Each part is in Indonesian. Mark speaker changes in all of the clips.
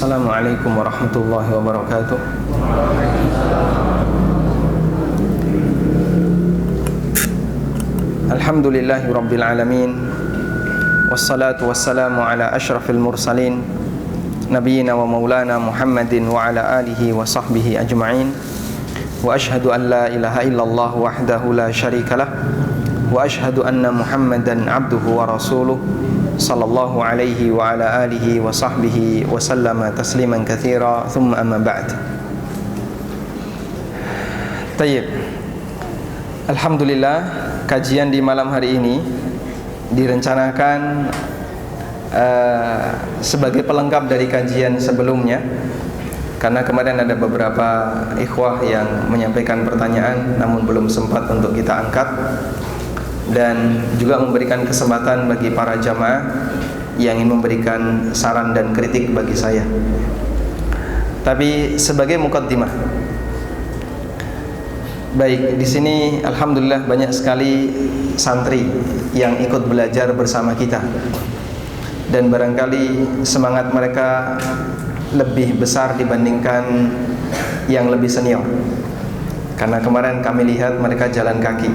Speaker 1: Assalamualaikum warahmatullahi wabarakatuh. Alhamdulillahi rabbil alamin. Wassalatu wassalamu ala ashrafil mursalin Nabiyyina wa maulana Muhammadin wa ala alihi wa sahbihi ajma'in. Wa ashhadu an la ilaha illallah wahdahu la syarika lah. Wa ashhadu anna Muhammadan abduhu wa rasuluh sallallahu alaihi wa ala alihi wa sahbihi wa sallama tasliman katsira. Thumma amma ba'd. Tayyib. Alhamdulillah, kajian di malam hari ini direncanakan sebagai pelengkap dari kajian sebelumnya, karena kemarin ada beberapa ikhwah yang menyampaikan pertanyaan namun belum sempat untuk kita angkat, dan juga memberikan kesempatan bagi para jamaah yang ingin memberikan saran dan kritik bagi saya. Tapi sebagai muqaddimah, baik, di sini alhamdulillah banyak sekali santri yang ikut belajar bersama kita, dan barangkali semangat mereka lebih besar dibandingkan yang lebih senior, karena kemarin kami lihat mereka jalan kaki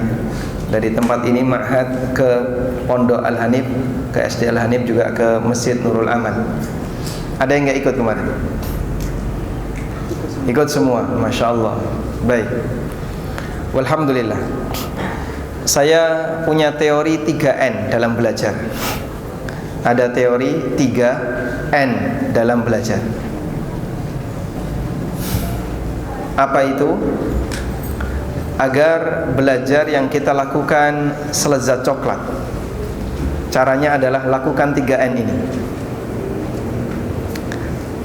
Speaker 1: dari tempat ini Ma'had ke Pondok Al-Hanif, ke SD Al-Hanif, juga ke Masjid Nurul Aman. Ada yang nggak ikut kemarin? Ikut semua, Masya Allah. Baik, walhamdulillah. Saya punya teori 3N dalam belajar. Ada teori 3N dalam belajar. Apa itu? Agar belajar yang kita lakukan selezat coklat, caranya adalah lakukan 3N ini.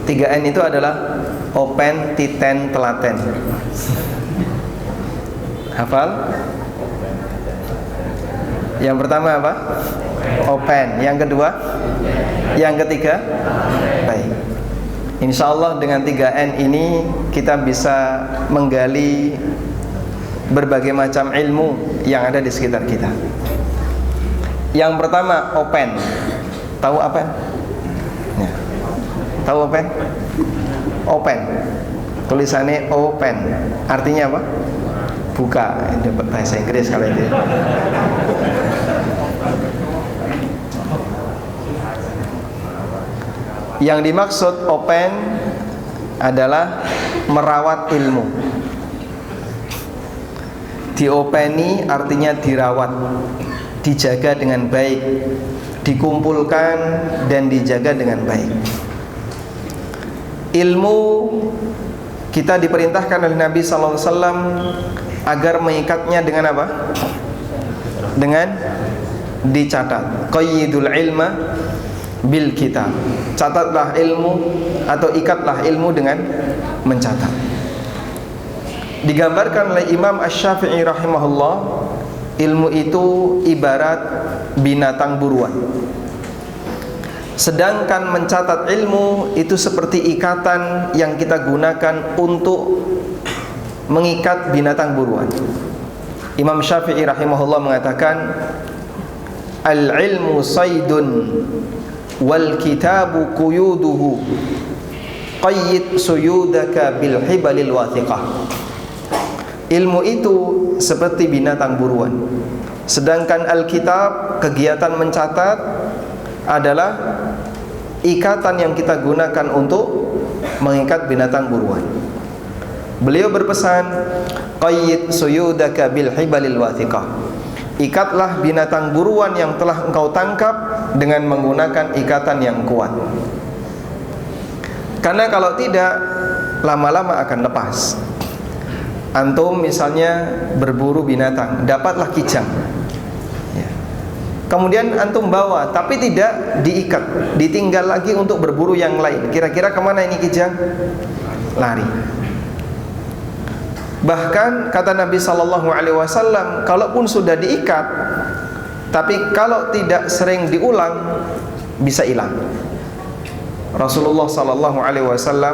Speaker 1: 3N itu adalah open, titen, telaten. Hafal? Yang pertama apa? Open. Yang kedua? Yang ketiga? Baik. Insya Allah dengan 3N ini kita bisa menggali berbagai macam ilmu yang ada di sekitar kita. Yang pertama, open. Tahu open? Ya. Tahu open? Open. Tulisannya open. Artinya apa? Buka. Ini bahasa Inggris kalau itu. Yang dimaksud open adalah merawat ilmu. Diopeni artinya dirawat, dijaga dengan baik, dikumpulkan dan dijaga dengan baik. Ilmu kita diperintahkan oleh Nabi SAW agar mengikatnya dengan apa? Dengan dicatat. Qayyidul ilma bil kitab. Catatlah ilmu atau ikatlah ilmu dengan mencatat. Digambarkan oleh Imam Asy-Syafi'i rahimahullah, ilmu itu ibarat binatang buruan. Sedangkan mencatat ilmu itu seperti ikatan yang kita gunakan untuk mengikat binatang buruan. Imam Syafi'i rahimahullah mengatakan, al-ilmu saydun wal kitabu quyuduhu qayyid suyudaka bil hibalil wathiqah. Ilmu itu seperti binatang buruan, sedangkan Alkitab, kegiatan mencatat, adalah ikatan yang kita gunakan untuk mengikat binatang buruan. Beliau berpesan, qayyid suyudaka bil hibalil wathiqah. Ikatlah binatang buruan yang telah engkau tangkap dengan menggunakan ikatan yang kuat. Karena kalau tidak, lama-lama akan lepas. Antum misalnya berburu binatang, dapatlah kijang, ya. Kemudian antum bawa, tapi tidak diikat, ditinggal lagi untuk berburu yang lain. Kira-kira kemana ini kijang? Lari. Bahkan kata Nabi SAW, kalaupun sudah diikat, tapi kalau tidak sering diulang, bisa hilang. Rasulullah SAW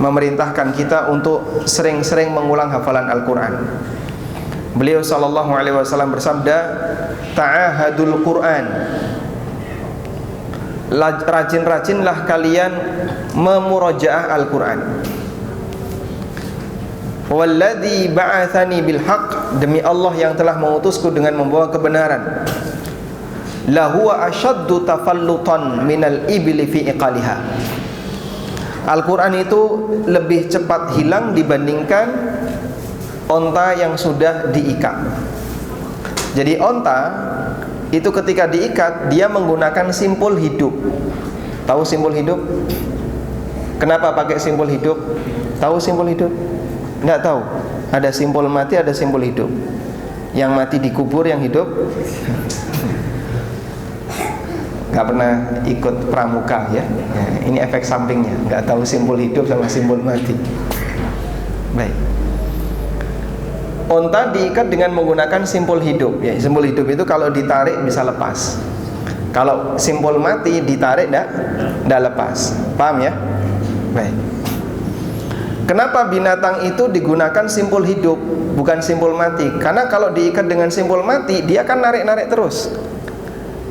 Speaker 1: memerintahkan kita untuk sering-sering mengulang hafalan Al-Quran. Beliau SAW bersabda, ta'ahadul Quran, rajin-rajinlah kalian memurajaah Al-Quran. Walladzi ba'atsani bil haqq, demi Allah yang telah mengutusku dengan membawa kebenaran. Lahuwa asyaddu tafallutan minal ibli fi iqaliha. Al-Quran itu lebih cepat hilang dibandingkan onta yang sudah diikat. Jadi onta itu ketika diikat, dia menggunakan simpul hidup. Tahu simpul hidup? Kenapa pakai simpul hidup? Tahu simpul hidup? Enggak tahu. Ada simpul mati, ada simpul hidup. Yang mati dikubur, yang hidup nggak pernah ikut pramuka ya. Nah, ini efek sampingnya. Nggak tahu simpul hidup sama simpul mati. Baik. Onta diikat dengan menggunakan simpul hidup. Ya, simpul hidup itu kalau ditarik bisa lepas. Kalau simpul mati ditarik nggak lepas. Paham ya? Baik. Kenapa binatang itu digunakan simpul hidup, bukan simpul mati? Karena kalau diikat dengan simpul mati, dia akan narik-narik terus.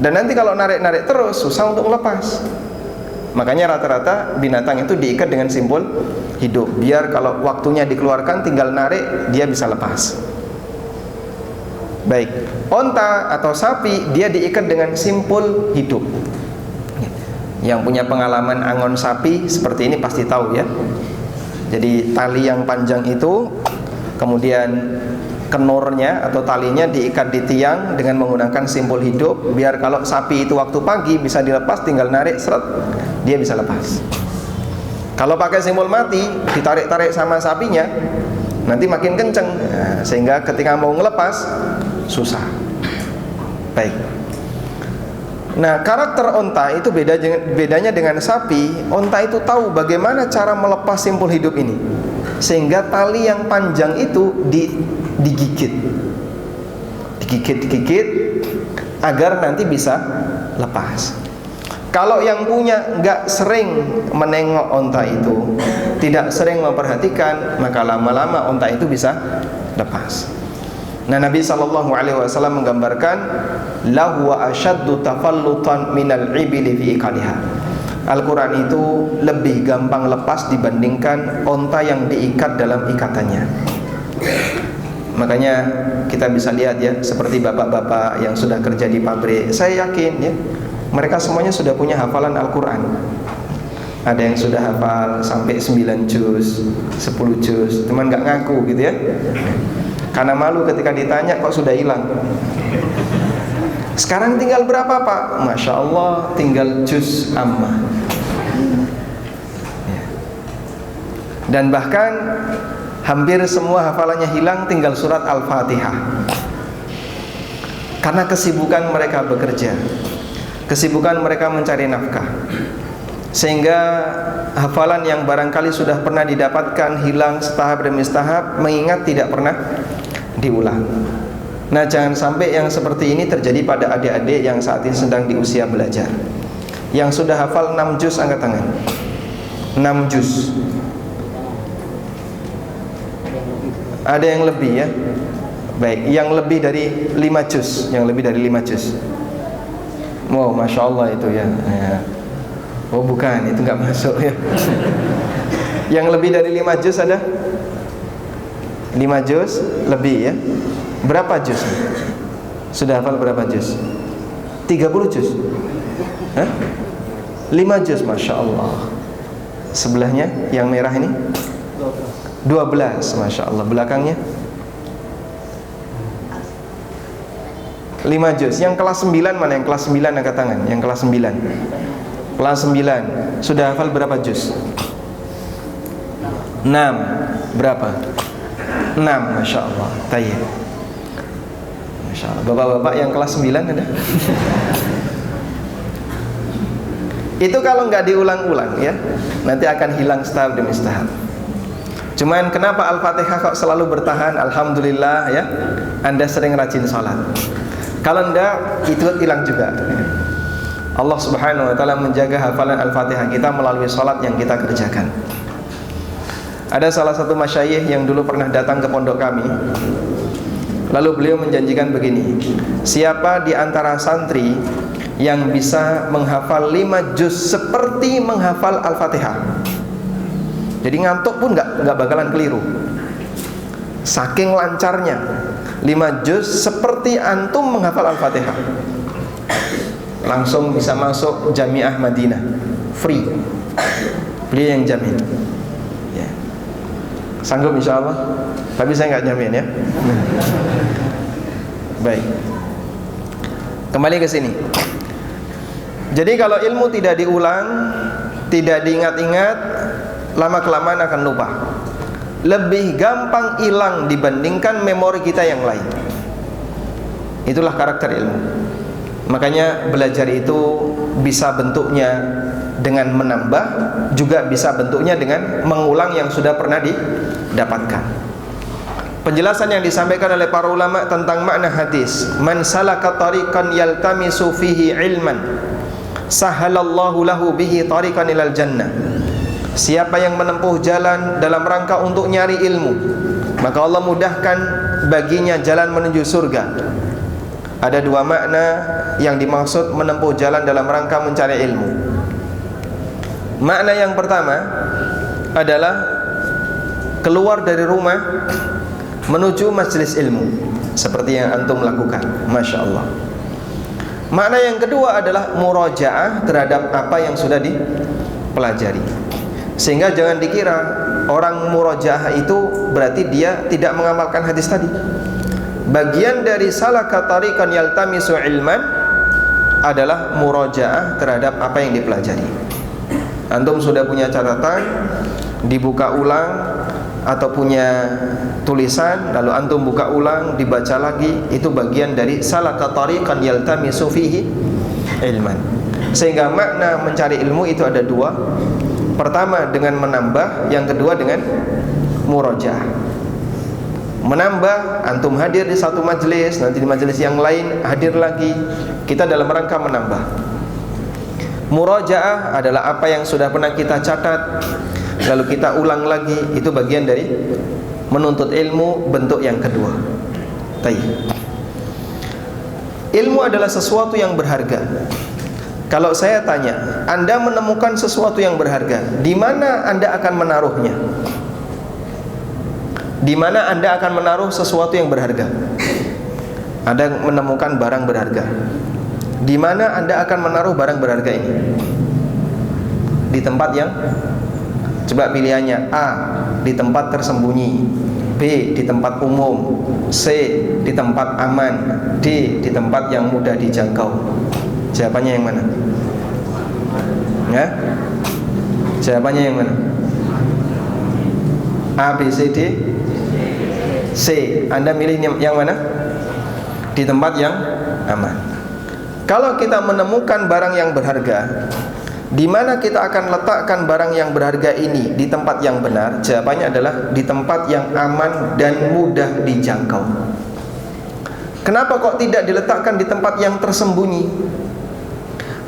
Speaker 1: Dan nanti kalau narik-narik terus, susah untuk lepas. Makanya rata-rata binatang itu diikat dengan simpul hidup, biar kalau waktunya dikeluarkan tinggal narik, dia bisa lepas. Baik, onta atau sapi dia diikat dengan simpul hidup. Yang punya pengalaman angon sapi seperti ini pasti tahu ya. Jadi tali yang panjang itu, kemudian kenurnya atau talinya diikat di tiang dengan menggunakan simpul hidup, biar kalau sapi itu waktu pagi bisa dilepas, tinggal narik seret, dia bisa lepas. Kalau pakai simpul mati, ditarik-tarik sama sapinya, nanti makin kenceng, nah, sehingga ketika mau ngelepas susah. Baik. Nah, karakter onta itu bedanya dengan sapi. Onta itu tahu bagaimana cara melepas simpul hidup ini, sehingga tali yang panjang itu digigit agar nanti bisa lepas. Kalau yang punya nggak sering menengok onta itu, tidak sering memperhatikan, maka lama-lama onta itu bisa lepas. Nah, Nabi SAW menggambarkan lahu wa asyaddu tafallutan minal ibli fi iqaliha. Al-Quran itu lebih gampang lepas dibandingkan onta yang diikat dalam ikatannya. Makanya kita bisa lihat ya, seperti bapak-bapak yang sudah kerja di pabrik, saya yakin ya, mereka semuanya sudah punya hafalan Al-Quran. Ada yang sudah hafal sampai 9 juz, 10 juz, cuman gak ngaku gitu ya, karena malu ketika ditanya kok sudah hilang. Sekarang tinggal berapa Pak? Masya Allah, tinggal juz ammah. Dan bahkan hampir semua hafalannya hilang, tinggal surat Al-Fatihah. Karena kesibukan mereka bekerja, kesibukan mereka mencari nafkah, sehingga hafalan yang barangkali sudah pernah didapatkan hilang setahap demi setahap, mengingat tidak pernah diulang. Nah, jangan sampai yang seperti ini terjadi pada adik-adik yang saat ini sedang di usia belajar. Yang sudah hafal 6 juz angkat tangan. 6 juz. Ada yang lebih ya? Baik, yang lebih dari 5 juz, yang lebih dari 5 juz. Wow, Masya Allah itu ya. Oh bukan, itu nggak masuk ya. Yang lebih dari 5 juz ada? 5 juz lebih ya. Berapa juz? Sudah hafal berapa juz? 30 juz? Hah? 5 juz, Masya Allah. Sebelahnya yang merah ini 12, Masya Allah. Belakangnya 5 juz. Yang kelas 9 mana? Yang kelas 9 angkat tangan. Yang kelas 9. Kelas 9 sudah hafal berapa juz? 6. Berapa? 6, Masya Allah. Tayyib. Masya Allah. Bapak-bapak yang kelas 9 ada? Itu kalau nggak diulang-ulang ya, nanti akan hilang setahap demi setahap. Cuman kenapa Al-Fatihah kok selalu bertahan? Alhamdulillah ya, Anda sering rajin sholat. Kalau enggak, itu hilang juga. Allah Subhanahu wa ta'ala menjaga hafalan Al-Fatihah kita melalui sholat yang kita kerjakan. Ada salah satu masyayikh yang dulu pernah datang ke pondok kami. Lalu beliau menjanjikan begini, siapa di antara santri yang bisa menghafal 5 juz seperti menghafal Al-Fatihah, Jadi ngantuk pun nggak bakalan keliru. Saking lancarnya 5 juz seperti antum menghafal Al-Fatihah. Langsung bisa masuk Jamiah Madinah, free. Beliau yang jamin. Ya. Sanggup insyaallah. Tapi saya nggak jamin ya. Baik. Kembali ke sini. Jadi kalau ilmu tidak diulang, tidak diingat-ingat, lama-kelamaan akan lupa. Lebih gampang hilang dibandingkan memori kita yang lain. Itulah karakter ilmu. Makanya belajar itu bisa bentuknya dengan menambah, juga bisa bentuknya dengan mengulang yang sudah pernah didapatkan. Penjelasan yang disampaikan oleh para ulama tentang makna hadis, man salaka tariqan yaltamisu fihi ilman sahalallahu lahu bihi tariqan ilal jannah. Siapa yang menempuh jalan dalam rangka untuk nyari ilmu, maka Allah mudahkan baginya jalan menuju surga. Ada 2 makna yang dimaksud menempuh jalan dalam rangka mencari ilmu. Makna yang pertama adalah keluar dari rumah menuju majelis ilmu, seperti yang antum lakukan, Masya Allah. Makna yang kedua adalah murajaah terhadap apa yang sudah dipelajari. Sehingga jangan dikira orang murajaah itu berarti dia tidak mengamalkan hadis tadi. Bagian dari salaka tariqan yaltamisu ilman adalah murajaah terhadap apa yang dipelajari. Antum sudah punya catatan, dibuka ulang, atau punya tulisan, lalu antum buka ulang, dibaca lagi, itu bagian dari salaka tariqan yaltamisu fihi ilman. Sehingga makna mencari ilmu itu ada 2. Pertama dengan menambah, yang kedua dengan murajaah. Menambah, antum hadir di satu majelis, nanti di majelis yang lain hadir lagi, kita dalam rangka menambah. Murajaah adalah apa yang sudah pernah kita catat, lalu kita ulang lagi, itu bagian dari menuntut ilmu, bentuk yang kedua. Ilmu adalah sesuatu yang berharga. Kalau saya tanya, Anda menemukan sesuatu yang berharga, di mana Anda akan menaruhnya? Di mana Anda akan menaruh sesuatu yang berharga? Anda menemukan barang berharga, di mana Anda akan menaruh barang berharga ini? Di tempat yang, coba pilihannya, A, di tempat tersembunyi, B, di tempat umum, C, di tempat aman, D, di tempat yang mudah dijangkau. Jawabannya yang mana? Ya? Jawabannya yang mana? A, B, C, D, C. Anda milih yang mana? Di tempat yang aman. Kalau kita menemukan barang yang berharga, di mana kita akan letakkan barang yang berharga ini di tempat yang benar? Jawabannya adalah di tempat yang aman dan mudah dijangkau. Kenapa kok tidak diletakkan di tempat yang tersembunyi?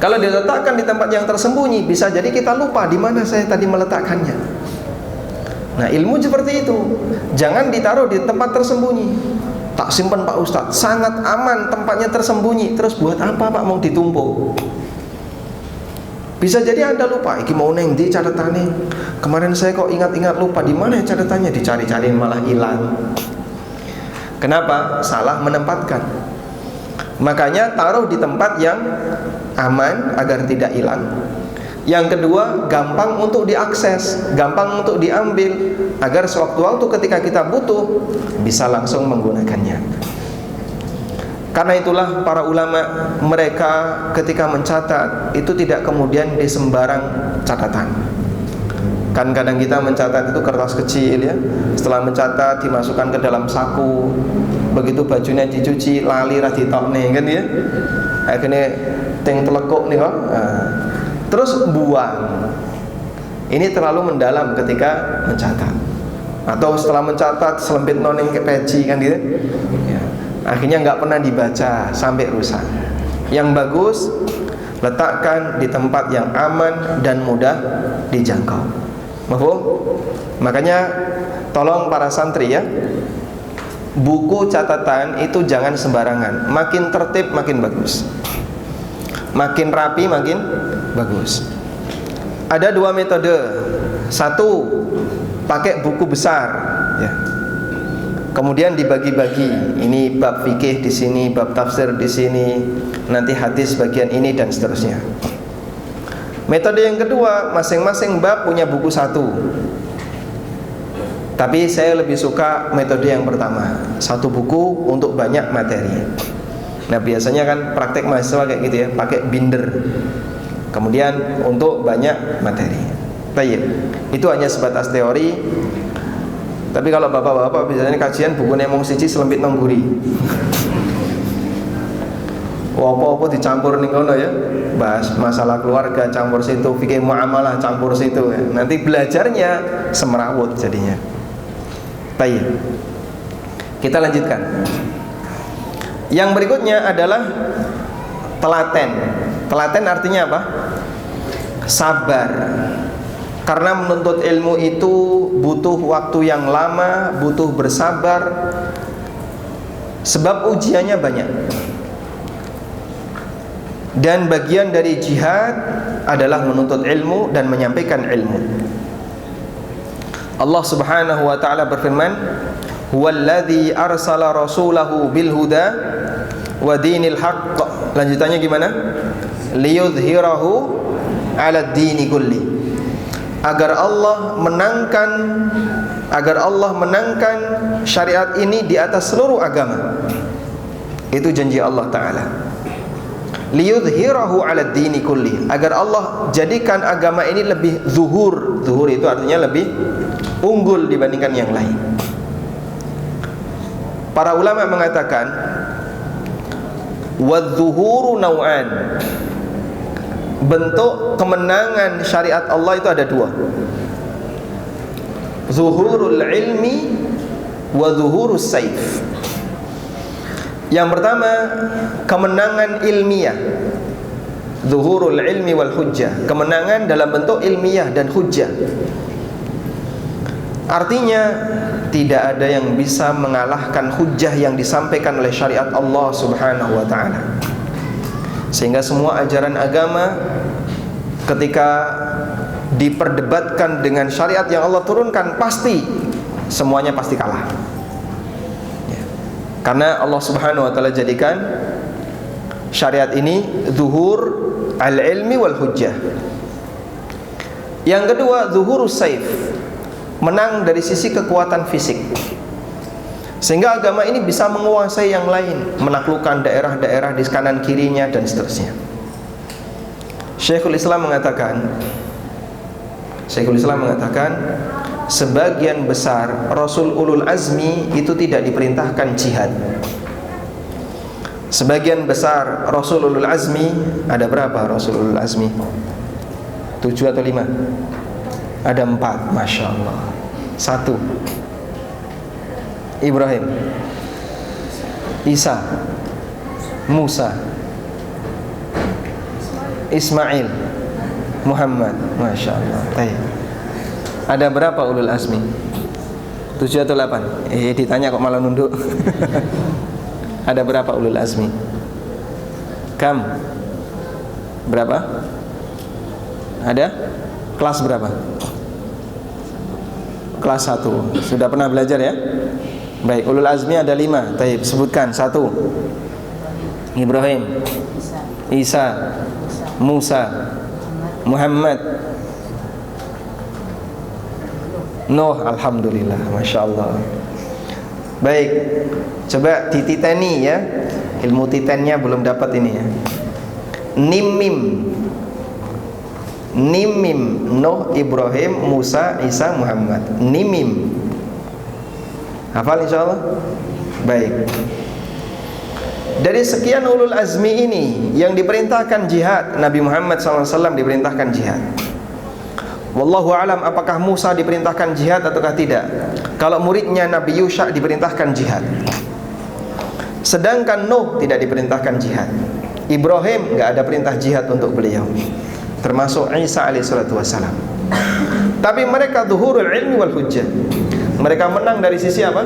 Speaker 1: Kalau diletakkan di tempat yang tersembunyi, bisa jadi kita lupa di mana saya tadi meletakkannya. Nah, ilmu seperti itu, jangan ditaruh di tempat tersembunyi. Tak simpan Pak Ustadz, sangat aman tempatnya tersembunyi. Terus buat apa Pak mau ditumpuk? Bisa jadi Anda lupa, iki mau neng di catatannya. Kemarin saya kok ingat-ingat lupa, di mana ya catatannya? Dicari-cari malah hilang. Kenapa? Salah menempatkan. Makanya taruh di tempat yang aman agar tidak hilang. Yang kedua, gampang untuk diakses, gampang untuk diambil, agar sewaktu-waktu ketika kita butuh bisa langsung menggunakannya. Karena itulah para ulama, mereka ketika mencatat itu tidak kemudian di sembarang catatan. Kan kadang kita mencatat itu kertas kecil ya, setelah mencatat dimasukkan ke dalam saku, begitu bajunya dicuci lali ra ditokne kan ya. Akhirnya teng telekuk nih kok. Terus buang. Ini terlalu mendalam ketika mencatat. Atau setelah mencatat selempit noning ke peci kan gitu ya. Akhirnya nggak pernah dibaca sampai rusak. Yang bagus letakkan di tempat yang aman dan mudah dijangkau. Mafhum? Makanya tolong para santri ya, buku catatan itu jangan sembarangan. Makin tertib makin bagus, makin rapi makin bagus. Ada 2 metode Satu, pakai buku besar, ya. Kemudian dibagi-bagi. Ini bab fikih di sini, bab tafsir di sini, nanti hadis bagian ini dan seterusnya. Metode yang kedua, masing-masing bab punya buku satu. Tapi saya lebih suka metode yang pertama, satu buku untuk banyak materi. Nah biasanya kan praktek mahasiswa kayak gitu ya, pakai binder. Kemudian untuk banyak materi. Baik, itu hanya sebatas teori. Tapi kalau bapak-bapak biasanya kajian bukunya mung siji selempit nang guri. Apa-apa dicampur ning kono ya. Bahas masalah keluarga campur situ, fikih muamalah campur situ ya. Nanti belajarnya semerawut jadinya. Baik. Kita lanjutkan. Yang berikutnya adalah telaten. Telaten artinya apa? Sabar. Karena menuntut ilmu itu butuh waktu yang lama, butuh bersabar. Sebab ujiannya banyak. Dan bagian dari jihad adalah menuntut ilmu dan menyampaikan ilmu. Allah Subhanahu wa taala berfirman, "Huwallazi arsala rasulahu bil huda wa dinil haqq." Lanjutannya gimana? "Liyudhhirahu 'ala ad-dini kulli." Agar Allah menangkan syariat ini di atas seluruh agama. Itu janji Allah Ta'ala. Liyudhhirahu 'ala ad-dini kulli. Agar Allah jadikan agama ini lebih zuhur. Zuhur itu artinya lebih unggul dibandingkan yang lain. Para ulama mengatakan wadzuhuru naw'an. Bentuk kemenangan syariat Allah itu ada dua, zuhurul ilmi wa zuhurus saif. Yang pertama kemenangan ilmiah, zuhurul ilmi wal hujjah, kemenangan dalam bentuk ilmiah dan hujjah. Artinya tidak ada yang bisa mengalahkan hujjah yang disampaikan oleh syariat Allah Subhanahu wa ta'ala. Sehingga semua ajaran agama ketika diperdebatkan dengan syariat yang Allah turunkan, pasti semuanya pasti kalah ya. Karena Allah Subhanahu wa ta'ala jadikan syariat ini zuhur al-ilmi wal hujjah. Yang kedua zuhurus saif, menang dari sisi kekuatan fisik. Sehingga agama ini bisa menguasai yang lain, menaklukkan daerah-daerah di kanan kirinya dan seterusnya. Syekhul Islam mengatakan, sebagian besar Rasul Ulul Azmi itu tidak diperintahkan jihad. Sebagian besar Rasul Ulul Azmi, ada berapa Rasul Ulul Azmi? 7 atau 5? Ada 4, Masya Allah. 1 Ibrahim, Isa, Musa, Ismail, Muhammad. Masya Allah. Ada berapa ulul azmi? 7 atau 8? Ditanya kok malah nunduk. Ada berapa ulul azmi? Kam? Berapa? Ada? Kelas berapa? Kelas 1. Sudah pernah belajar ya? Baik, ulul azmi ada 5. Taib, sebutkan. 1 Ibrahim, Isa, Musa, Muhammad, Nuh. Alhamdulillah, Masya Allah. Baik, coba dititeni ya. Ilmu titennya belum dapat ini ya. Nimim, Nuh, Ibrahim, Musa, Isa, Muhammad. Nimim. Hafal insyaallah? Baik. Dari sekian ulul azmi ini yang diperintahkan jihad, Nabi Muhammad SAW diperintahkan jihad. Wallahu alam apakah Musa diperintahkan jihad ataukah tidak. Kalau muridnya Nabi Yusha diperintahkan jihad. Sedangkan Nuh tidak diperintahkan jihad. Ibrahim enggak ada perintah jihad untuk beliau. Termasuk Isa alaihissalatu wassalam. Tapi mereka zuhurul ilmi wal hujjah. Mereka menang dari sisi apa?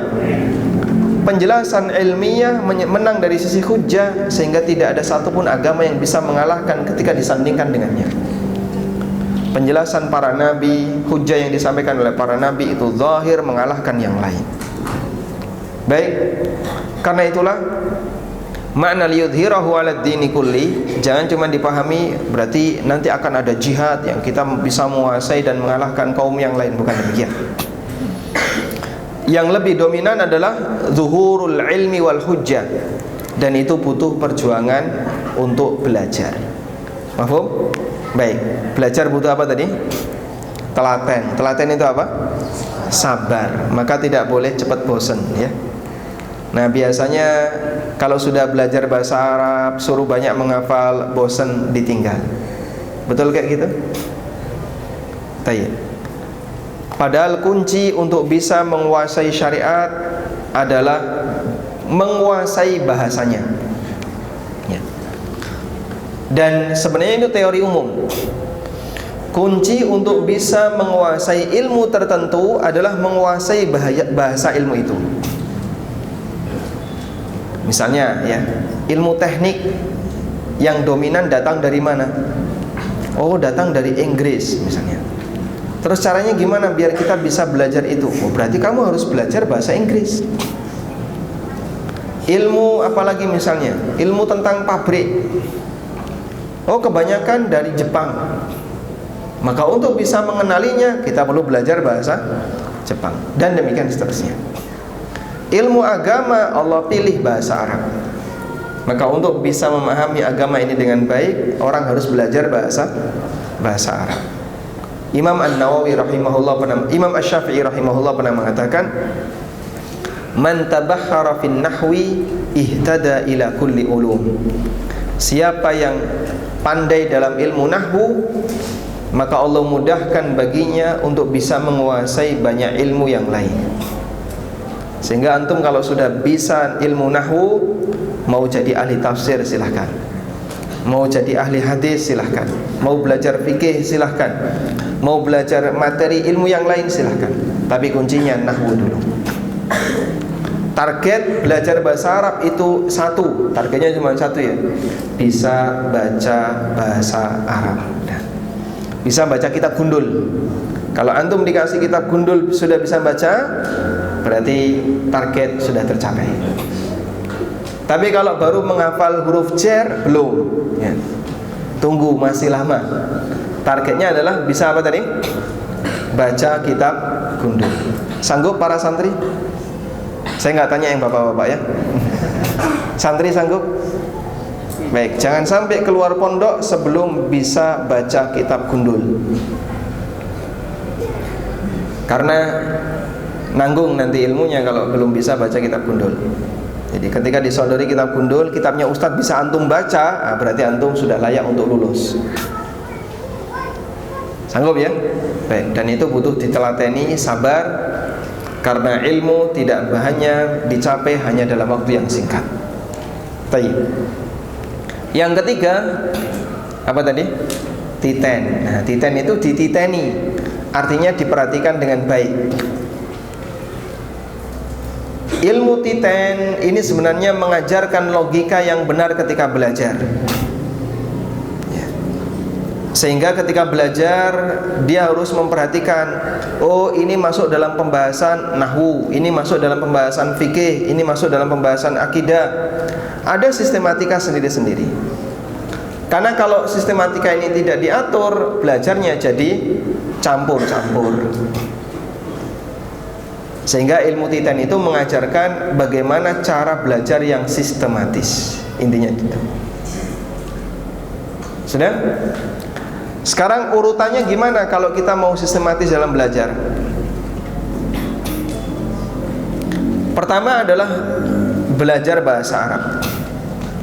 Speaker 1: Penjelasan ilmiah, menang dari sisi hujjah, sehingga tidak ada satupun agama yang bisa mengalahkan ketika disandingkan dengannya. penjelasan para nabi, hujjah yang disampaikan oleh para nabi itu zahir mengalahkan yang lain. Baik, karena itulah makna liyudhirahu 'alad dini kulli jangan cuma dipahami berarti nanti akan ada jihad yang kita bisa menguasai dan mengalahkan kaum yang lain, bukan demikian. Yang lebih dominan adalah zuhurul ilmi wal hujjah, dan itu butuh perjuangan untuk belajar. Mahfum? Baik, belajar butuh apa tadi? Telaten. Telaten itu apa? Sabar. Maka tidak boleh cepat bosan, ya. Nah, biasanya kalau sudah belajar bahasa Arab suruh banyak menghafal, bosan, ditinggal. Betul kayak gitu? Tayyib. Padahal kunci untuk bisa menguasai syariat adalah menguasai bahasanya, ya. Dan sebenarnya itu teori umum. Kunci untuk bisa menguasai ilmu tertentu adalah menguasai bahasa ilmu itu. Misalnya, ya, ilmu teknik yang dominan datang dari mana? Oh, datang dari Inggris misalnya. Terus caranya gimana biar kita bisa belajar itu? Oh, berarti kamu harus belajar bahasa Inggris. Ilmu apalagi misalnya? Ilmu tentang pabrik. Oh, kebanyakan dari Jepang. Maka untuk bisa mengenalinya kita perlu belajar bahasa Jepang, dan demikian seterusnya. Ilmu agama Allah pilih bahasa Arab. Maka untuk bisa memahami agama ini dengan baik, orang harus belajar bahasa Arab. Imam An-Nawawi rahimahullah Imam Asy-Syafi'i rahimahullah pernah mengatakan, "Man tabahhara fin nahwi ihtada ila kulli ulum." Siapa yang pandai dalam ilmu nahwu, maka Allah mudahkan baginya untuk bisa menguasai banyak ilmu yang lain. Sehingga antum kalau sudah bisa ilmu nahwu, mau jadi ahli tafsir silahkan, mau jadi ahli hadis silahkan, mau belajar fikih silahkan, mau belajar materi ilmu yang lain silahkan. Tapi kuncinya nahwu dulu. Target belajar bahasa Arab itu satu, targetnya cuma satu, ya, bisa baca bahasa Arab. Bisa baca kitab gundul. Kalau antum dikasih kitab gundul sudah bisa baca, berarti target sudah tercapai. Tapi kalau baru menghafal huruf jar, belum, ya. Tunggu, masih lama. Targetnya adalah bisa apa tadi? Baca kitab gundul. Sanggup para santri? Saya nggak tanya yang bapak-bapak, ya. Santri sanggup? Baik, jangan sampai keluar pondok sebelum bisa baca kitab gundul, karena nanggung nanti ilmunya kalau belum bisa baca kitab gundul. Jadi ketika disodori kitab gundul, kitabnya ustadz bisa antum baca, berarti antum sudah layak untuk lulus. Sanggup, ya? Baik, dan itu butuh ditelateni, sabar, karena ilmu tidak hanya dicapai hanya dalam waktu yang singkat. Baik. Yang ketiga, apa tadi? Titen. Nah, titen itu dititeni, artinya diperhatikan dengan baik. Ilmu titen ini sebenarnya mengajarkan logika yang benar ketika belajar, ya. Sehingga ketika belajar dia harus memperhatikan, oh ini masuk dalam pembahasan nahwu, ini masuk dalam pembahasan fikih, ini masuk dalam pembahasan akidah. Ada sistematika sendiri-sendiri. Karena kalau sistematika ini tidak diatur, belajarnya jadi campur-campur. Sehingga ilmu titen itu mengajarkan bagaimana cara belajar yang sistematis. Intinya itu. Sudah? Sekarang urutannya gimana kalau kita mau sistematis dalam belajar? Pertama adalah belajar bahasa Arab.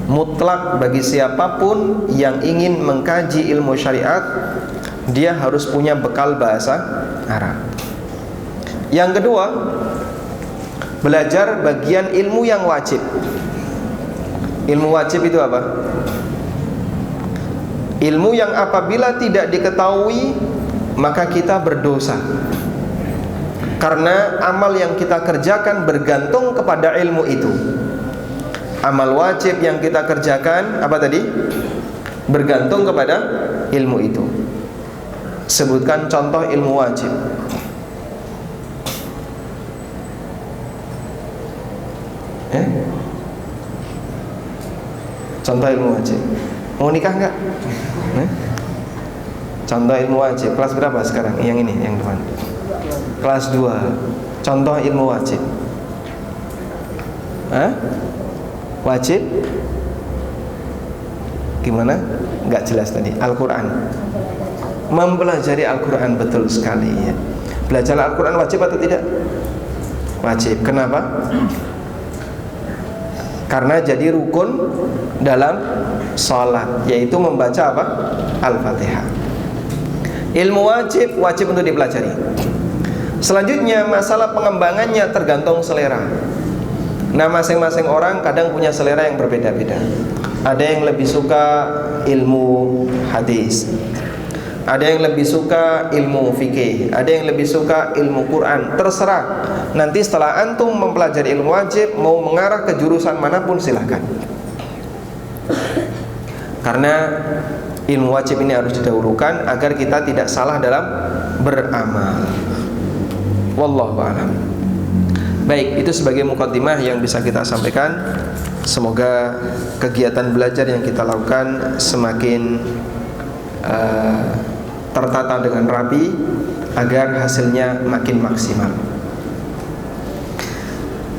Speaker 1: Mutlak bagi siapapun yang ingin mengkaji ilmu syariat, dia harus punya bekal bahasa Arab. Yang kedua, belajar bagian ilmu yang wajib. Ilmu wajib itu apa? Ilmu yang apabila tidak diketahui maka kita berdosa, karena amal yang kita kerjakan bergantung kepada ilmu itu. Amal wajib yang kita kerjakan apa tadi? Bergantung kepada ilmu itu. Sebutkan contoh ilmu wajib. Contoh ilmu wajib. Mau nikah enggak? Contoh ilmu wajib. Kelas berapa sekarang? Yang ini, yang depan. Kelas 2. Contoh ilmu wajib. Wajib? Gimana? Enggak jelas tadi. Al-Quran. Mempelajari Al-Quran, betul sekali ya. Belajar Al-Quran wajib atau tidak? Wajib. Kenapa? Karena jadi rukun dalam sholat, yaitu membaca apa? Al-Fatihah. Ilmu wajib untuk dipelajari. Selanjutnya masalah pengembangannya tergantung selera. Nah, masing-masing orang kadang punya selera yang berbeda-beda. Ada yang lebih suka ilmu hadis, ada yang lebih suka ilmu fikih, ada yang lebih suka ilmu Quran. Terserah. Nanti setelah antum mempelajari ilmu wajib, mau mengarah ke jurusan manapun silahkan. Karena ilmu wajib ini harus didahulukan agar kita tidak salah dalam beramal. Wallahu a'lam. Baik, itu sebagai mukaddimah yang bisa kita sampaikan. Semoga kegiatan belajar yang kita lakukan semakin tertata dengan rapi agar hasilnya makin maksimal.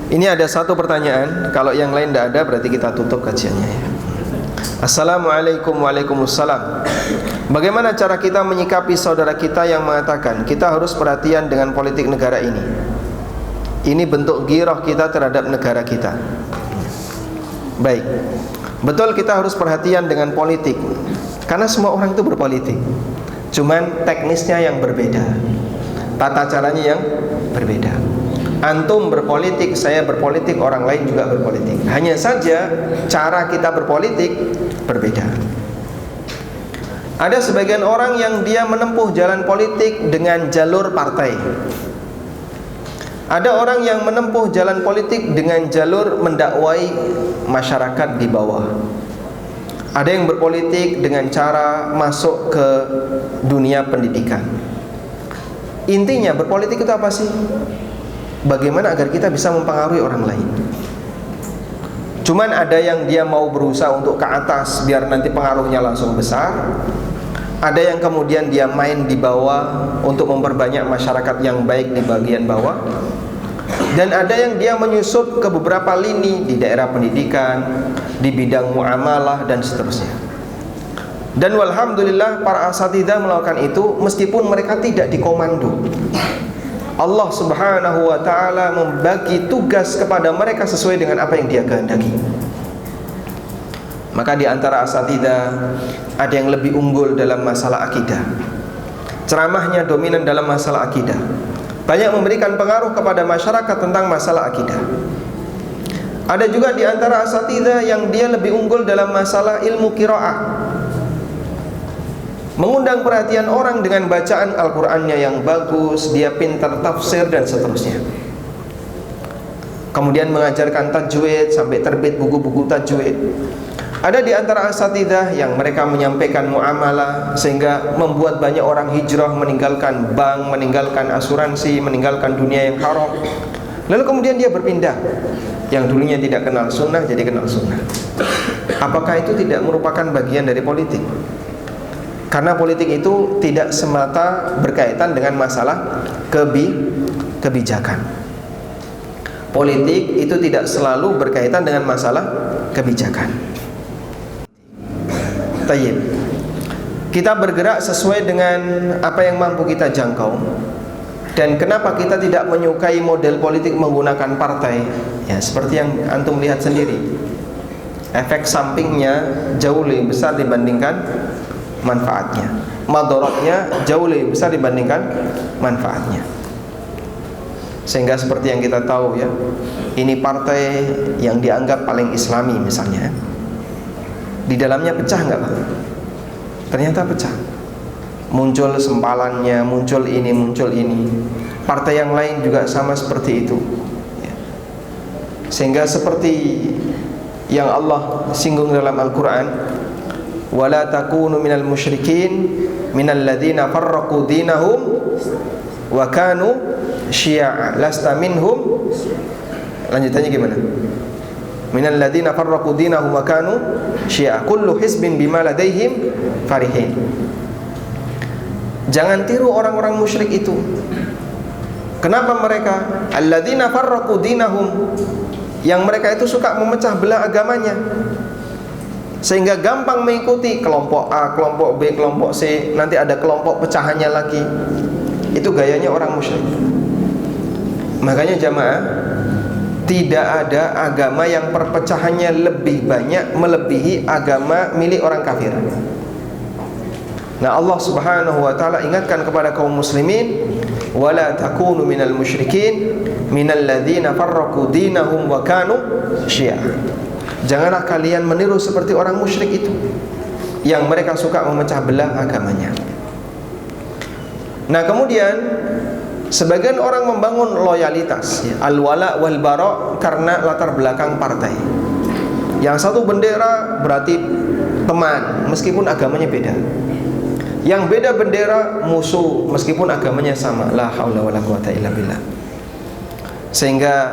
Speaker 1: Ini ada satu pertanyaan. Kalau yang lain tidak ada, berarti kita tutup kajiannya ya. Assalamualaikum. Waalaikumsalam. Bagaimana cara kita menyikapi saudara kita yang mengatakan kita harus perhatian dengan politik negara ini? Ini bentuk ghirah kita terhadap negara kita. Baik, betul kita harus perhatian dengan politik, karena semua orang itu berpolitik. Cuman teknisnya yang berbeda, tata caranya yang berbeda. Antum berpolitik, saya berpolitik, orang lain juga berpolitik. Hanya saja cara kita berpolitik berbeda. Ada sebagian orang yang dia menempuh jalan politik dengan jalur partai. Ada orang yang menempuh jalan politik dengan jalur mendakwai masyarakat di bawah. Ada yang berpolitik dengan cara masuk ke dunia pendidikan. Intinya berpolitik itu apa sih? Bagaimana agar kita bisa mempengaruhi orang lain. Cuman ada yang dia mau berusaha untuk ke atas biar nanti pengaruhnya langsung besar. Ada yang kemudian dia main di bawah untuk memperbanyak masyarakat yang baik di bagian bawah. Dan ada yang dia menyusup ke beberapa lini di daerah pendidikan, di bidang muamalah dan seterusnya. Dan walhamdulillah para asatidzah melakukan itu meskipun mereka tidak dikomando. Allah Subhanahu wa ta'ala membagi tugas kepada mereka sesuai dengan apa yang dia kehendaki. Maka di antara asatidzah ada yang lebih unggul dalam masalah akidah. Ceramahnya dominan dalam masalah akidah. Banyak memberikan pengaruh kepada masyarakat tentang masalah akidah. Ada juga di antara asatidzah yang dia lebih unggul dalam masalah ilmu qiraah. Mengundang perhatian orang dengan bacaan Al-Qur'annya yang bagus, dia pintar tafsir dan seterusnya. Kemudian mengajarkan tajwid sampai terbit buku-buku tajwid. Ada di antara asatidzah yang mereka menyampaikan muamalah sehingga membuat banyak orang hijrah, meninggalkan bank, meninggalkan asuransi, meninggalkan dunia yang haram. Lalu kemudian dia berpindah. Yang dulunya tidak kenal sunnah jadi kenal sunnah. Apakah itu tidak merupakan bagian dari politik? Karena politik itu tidak semata berkaitan dengan masalah kebijakan. Politik itu tidak selalu berkaitan dengan masalah kebijakan. Tayyib. Kita bergerak sesuai dengan apa yang mampu kita jangkau. Dan kenapa kita tidak menyukai model politik menggunakan partai? Ya, seperti yang antum lihat sendiri. Efek sampingnya jauh lebih besar dibandingkan manfaatnya. Madaratnya jauh lebih besar dibandingkan manfaatnya. Sehingga seperti yang kita tahu ya, ini partai yang dianggap paling islami misalnya. Di dalamnya pecah nggak Pak? Ternyata pecah. Muncul sempalannya, muncul ini, muncul ini. Partai yang lain juga sama seperti itu. Sehingga seperti yang Allah singgung dalam Al-Quran, وَلَا تَكُونُوا مِنَ الْمُشْرِكِينَ minal ladzina farraqu dinahum wa kanu syi'a lasta minhum. Lanjutannya gimana? Minal ladzina farraqu dinahum wa kanu syi'a kullu hizbin bima ladaihim farihin. Jangan tiru orang-orang musyrik itu. Kenapa mereka? Alladzina farraqu dinahum, yang mereka itu suka memecah belah agamanya, sehingga gampang mengikuti kelompok A, kelompok B, kelompok C, nanti ada kelompok pecahannya lagi. Itu gayanya orang musyrik. Makanya jamaah, tidak ada agama yang perpecahannya lebih banyak melebihi agama milik orang kafir. Nah, Allah Subhanahu wa taala ingatkan kepada kaum muslimin, wala takunu minal musyrikin minal ladzina farraqu dinahum wa kanu syi'a. Janganlah kalian meniru seperti orang musyrik itu yang mereka suka memecah belah agamanya. Nah, kemudian sebagian orang membangun loyalitas, al-wala wal bara, karena latar belakang partai. Yang satu bendera berarti teman meskipun agamanya beda. Yang beda bendera musuh meskipun agamanya sama. La haula wala quwata illa billah. Sehingga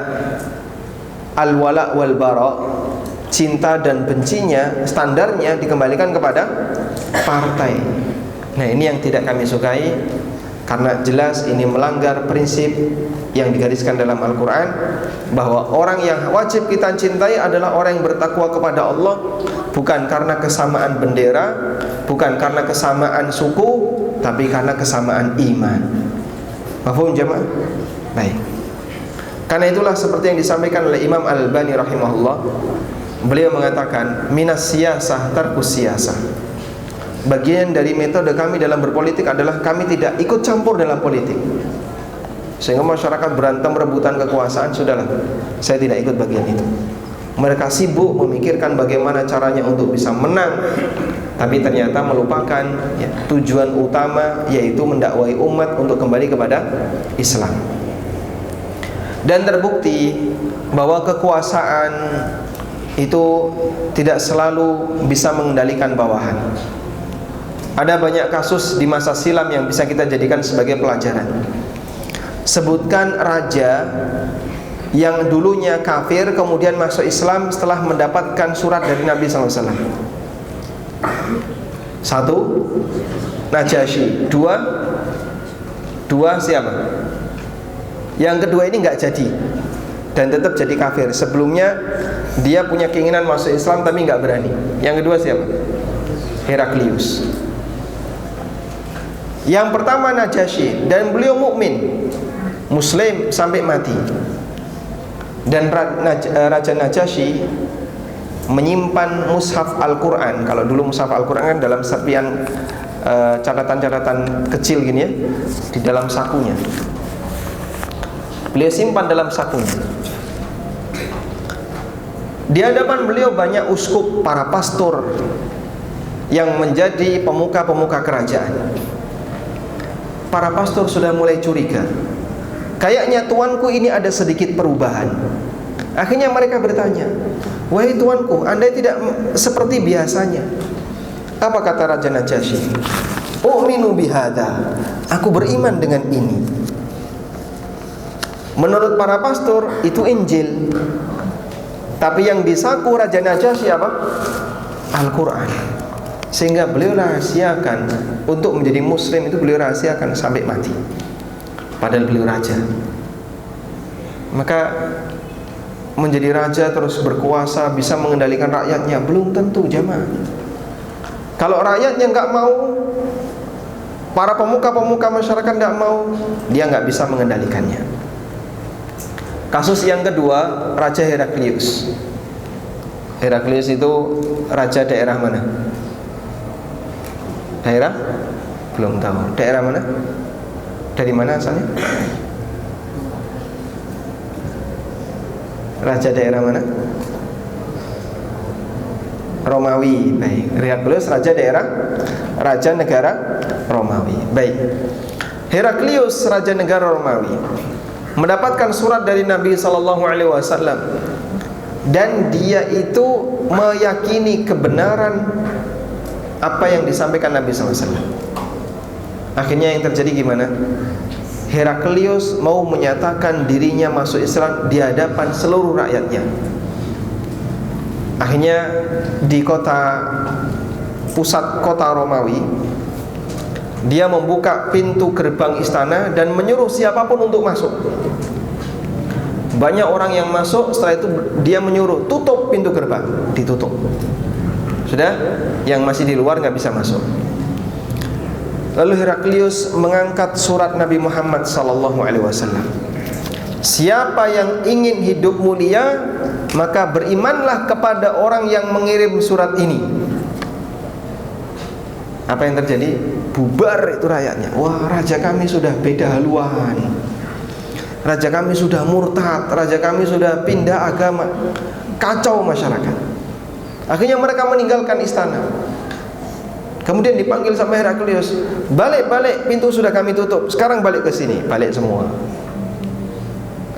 Speaker 1: al-wala wal bara, cinta dan bencinya, standarnya dikembalikan kepada partai. Nah, ini yang tidak kami sukai, karena jelas ini melanggar prinsip yang digariskan dalam Al-Quran, bahwa orang yang wajib kita cintai adalah orang yang bertakwa kepada Allah, bukan karena kesamaan bendera, bukan karena kesamaan suku, tapi karena kesamaan iman. Mafhum jemaah? Baik. Karena itulah seperti yang disampaikan oleh Imam Al-Albani rahimahullah, beliau mengatakan, minas siyasah tarkus siyasah. Bagian dari metode kami dalam berpolitik adalah kami tidak ikut campur dalam politik. Sehingga masyarakat berantem rebutan kekuasaan, sudahlah, saya tidak ikut bagian itu. Mereka sibuk memikirkan bagaimana caranya untuk bisa menang, tapi ternyata melupakan tujuan utama, yaitu mendakwai umat untuk kembali kepada Islam. Dan terbukti bahwa kekuasaan itu tidak selalu bisa mengendalikan bawahan. Ada banyak kasus di masa silam yang bisa kita jadikan sebagai pelajaran. Sebutkan raja yang dulunya kafir kemudian masuk Islam setelah mendapatkan surat dari Nabi SAW. Satu, Najasyi. Dua siapa? Yang kedua ini nggak jadi dan tetap jadi kafir. Sebelumnya dia punya keinginan masuk Islam tapi nggak berani. Yang kedua siapa? Heraklius. Yang pertama Najasyi, dan beliau mukmin, muslim sampai mati. Dan Raja Najasyi menyimpan mushaf Al-Quran. Kalau dulu mushaf Al-Quran kan dalam serpian catatan-catatan kecil gini ya, di dalam sakunya. Beliau simpan dalam sakunya. Di hadapan beliau banyak uskup, para pastor yang menjadi pemuka-pemuka kerajaan. Para pastor sudah mulai curiga, kayaknya tuanku ini ada sedikit perubahan. Akhirnya mereka bertanya, wahai tuanku, anda tidak seperti biasanya. Apa kata Raja Najasyi? U'minu bihada, aku beriman dengan ini. Menurut para pastor itu Injil, tapi yang disaku Raja Najasyi apa? Al-Quran. Sehingga beliau rahasiakan untuk menjadi muslim, itu beliau rahasiakan sampai mati, padahal beliau raja. Maka menjadi raja terus berkuasa, bisa mengendalikan rakyatnya, belum tentu jamaah. Kalau rakyatnya nggak mau, para pemuka-pemuka masyarakat nggak mau, dia nggak bisa mengendalikannya. Kasus yang kedua, Raja Heraklius. Heraklius itu raja daerah mana? Daerah? Belum tahu. Daerah mana? Dari mana asalnya? Raja daerah mana? Romawi. Baik. Heraklius raja daerah, raja negara Romawi. Baik. Heraklius raja negara Romawi mendapatkan surat dari Nabi SAW, dan dia itu meyakini kebenaran apa yang disampaikan Nabi SAW. Akhirnya yang terjadi gimana? Heraklius mau menyatakan dirinya masuk Islam di hadapan seluruh rakyatnya. Akhirnya di pusat kota Romawi, dia membuka pintu gerbang istana dan menyuruh siapapun untuk masuk. Banyak orang yang masuk, setelah itu dia menyuruh tutup pintu gerbang, ditutup. Sudah, yang masih di luar nggak bisa masuk. Lalu Heraklius mengangkat surat Nabi Muhammad SAW. Siapa yang ingin hidup mulia, maka berimanlah kepada orang yang mengirim surat ini. Apa yang terjadi? Bubar itu rakyatnya. Wah, raja kami sudah beda haluan, raja kami sudah murtad, raja kami sudah pindah agama. Kacau masyarakat. Akhirnya mereka meninggalkan istana. Kemudian dipanggil sama Heraklius, balik, pintu sudah kami tutup, sekarang balik ke sini. Balik semua.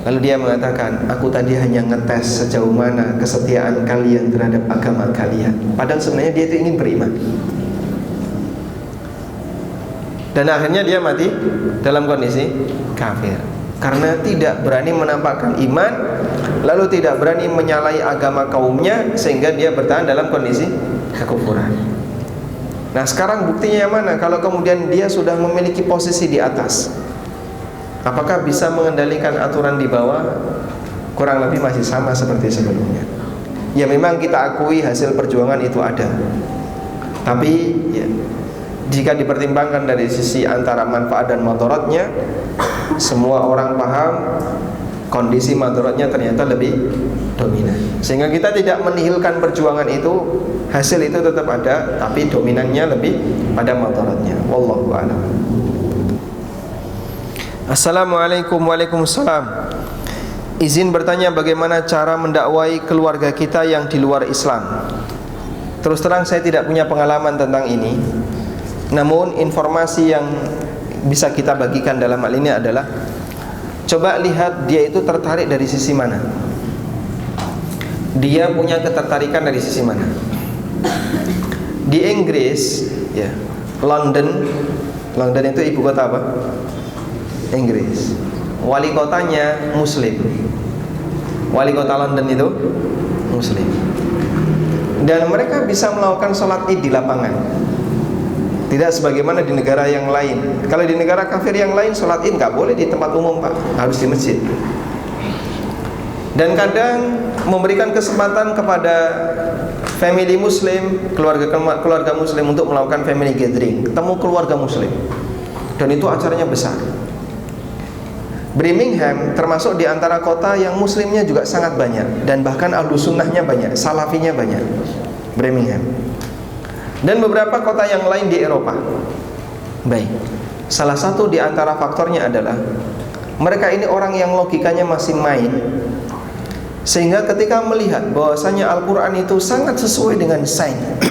Speaker 1: Lalu dia mengatakan, aku tadi hanya ngetes sejauh mana kesetiaan kalian terhadap agama kalian. Padahal sebenarnya dia itu ingin beriman. Dan akhirnya dia mati dalam kondisi kafir, karena tidak berani menampakkan iman, lalu tidak berani menyalahi agama kaumnya, sehingga dia bertahan dalam kondisi kekufuran. Nah, sekarang buktinya yang mana? Kalau kemudian dia sudah memiliki posisi di atas, apakah bisa mengendalikan aturan di bawah? Kurang lebih masih sama seperti sebelumnya. Ya, memang kita akui hasil perjuangan itu ada. Tapi ya, jika dipertimbangkan dari sisi antara manfaat dan mudaratnya, semua orang paham kondisi mudaratnya ternyata lebih dominan. Sehingga kita tidak menihilkan perjuangan itu, hasil itu tetap ada, tapi dominannya lebih pada mudaratnya. Wallahu a'lam. Assalamualaikum. Waalaikumsalam. Izin bertanya, bagaimana cara mendakwai keluarga kita yang di luar Islam? Terus terang saya tidak punya pengalaman tentang ini. Namun informasi yang bisa kita bagikan dalam hal ini adalah, coba lihat dia itu tertarik dari sisi mana. Dia punya ketertarikan dari sisi mana. Di Inggris, ya, London itu ibu kota apa? Inggris. Wali kotanya Muslim. Wali kota London itu Muslim. Dan mereka bisa melakukan sholat id di lapangan. Tidak sebagaimana di negara yang lain. Kalau di negara kafir yang lain, sholat id nggak boleh di tempat umum, Pak, harus di masjid. Dan kadang memberikan kesempatan kepada family Muslim, keluarga Muslim untuk melakukan family gathering, ketemu keluarga Muslim. Dan itu acaranya besar. Birmingham termasuk di antara kota yang Muslimnya juga sangat banyak, dan bahkan ahlu sunnahnya banyak, salafinya banyak. Birmingham dan beberapa kota yang lain di Eropa. Baik, salah satu di antara faktornya adalah mereka ini orang yang logikanya masih main, sehingga ketika melihat bahwasanya Al-Quran itu sangat sesuai dengan sains,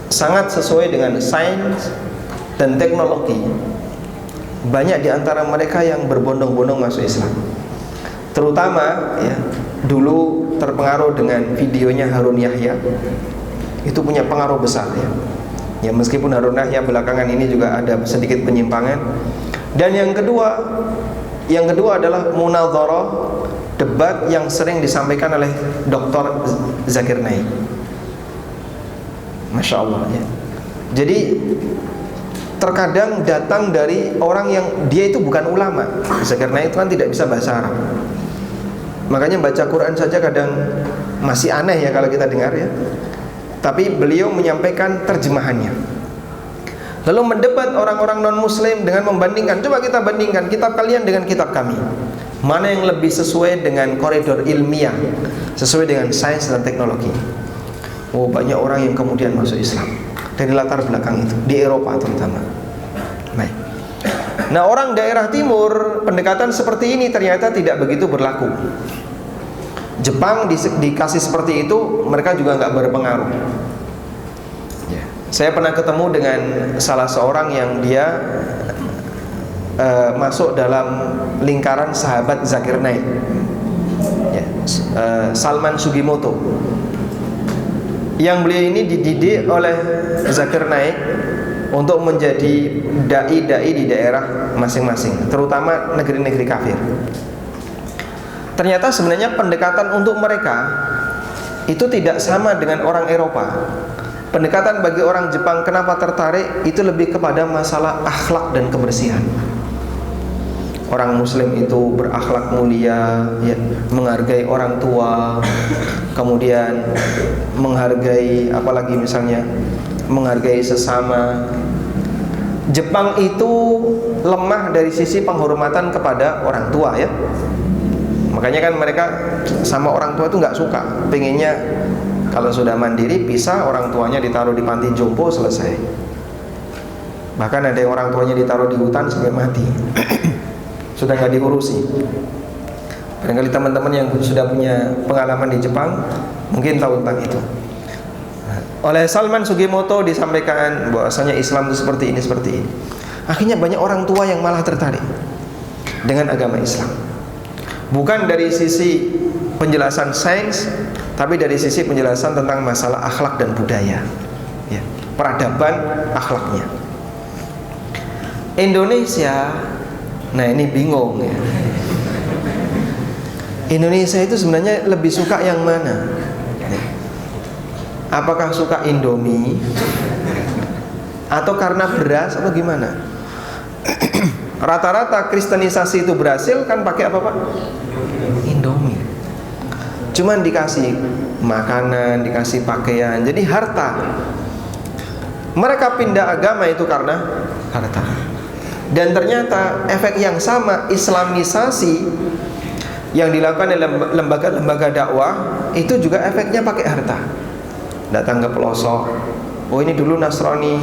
Speaker 1: sangat sesuai dengan sains dan teknologi, banyak di antara mereka yang berbondong-bondong masuk Islam. Terutama ya, dulu terpengaruh dengan videonya Harun Yahya. Itu punya pengaruh besar ya. Ya, meskipun Harun Yahya belakangan ini juga ada sedikit penyimpangan. Dan yang kedua adalah munadharah, debat yang sering disampaikan oleh Dr. Zakir Naik. Masya Allah ya. Jadi terkadang datang dari orang yang dia itu bukan ulama. Zakir Naik itu kan tidak bisa bahasa Arab, makanya baca Quran saja kadang masih aneh ya kalau kita dengar ya. Tapi beliau menyampaikan terjemahannya, lalu mendebat orang-orang non-muslim dengan membandingkan. Coba kita bandingkan kitab kalian dengan kitab kami, mana yang lebih sesuai dengan koridor ilmiah, sesuai dengan sains dan teknologi. Oh, banyak orang yang kemudian masuk Islam dari latar belakang itu, di Eropa terutama. Baik. Nah, orang daerah timur, pendekatan seperti ini ternyata tidak begitu berlaku. Jepang dikasih seperti itu, mereka juga nggak berpengaruh ya. Saya pernah ketemu dengan salah seorang yang dia masuk dalam lingkaran sahabat Zakir Naik ya, Salman Sugimoto, yang beliau ini dididik oleh Zakir Naik untuk menjadi dai-dai di daerah masing-masing, terutama negeri-negeri kafir. Ternyata sebenarnya pendekatan untuk mereka itu tidak sama dengan orang Eropa. Pendekatan bagi orang Jepang kenapa tertarik itu lebih kepada masalah akhlak dan kebersihan. Orang Muslim itu berakhlak mulia, ya, menghargai orang tua, kemudian menghargai apalagi misalnya menghargai sesama. Jepang itu lemah dari sisi penghormatan kepada orang tua, ya. Makanya kan mereka sama orang tua itu nggak suka, pengennya kalau sudah mandiri pisah, orang tuanya ditaruh di panti jompo, selesai. Bahkan ada yang orang tuanya ditaruh di hutan sampai mati. Sudah nggak diurusi. Barangkali teman-teman yang sudah punya pengalaman di Jepang mungkin tahu tentang itu. Oleh Salman Sugimoto disampaikan bahwasanya Islam itu seperti ini, seperti ini. Akhirnya banyak orang tua yang malah tertarik dengan agama Islam. Bukan dari sisi penjelasan sains, tapi dari sisi penjelasan tentang masalah akhlak dan budaya, ya, peradaban akhlaknya. Indonesia, nah ini bingung, ya. Indonesia itu sebenarnya lebih suka yang mana? Apakah suka Indomie atau karena beras atau gimana? Rata-rata kristenisasi itu berhasil kan pakai apa, Pak? Indomie. Cuman dikasih makanan, dikasih pakaian, jadi harta. Mereka pindah agama itu karena harta. Dan ternyata efek yang sama, Islamisasi yang dilakukan oleh lembaga-lembaga dakwah itu juga efeknya pakai harta. Datang ke pelosok, oh ini dulu Nasrani,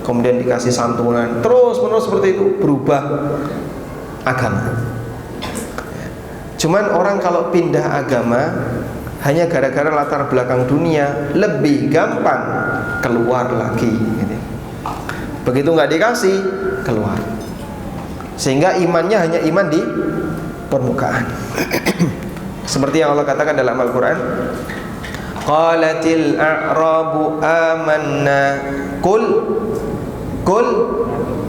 Speaker 1: kemudian dikasih santunan, terus menerus seperti itu, berubah agama. Cuman orang kalau pindah agama hanya gara-gara latar belakang dunia, lebih gampang keluar lagi, gitu. Begitu nggak dikasih, keluar. Sehingga imannya hanya iman di permukaan. Seperti yang Allah katakan dalam Al-Quran, qalatil a'rabu amanna qul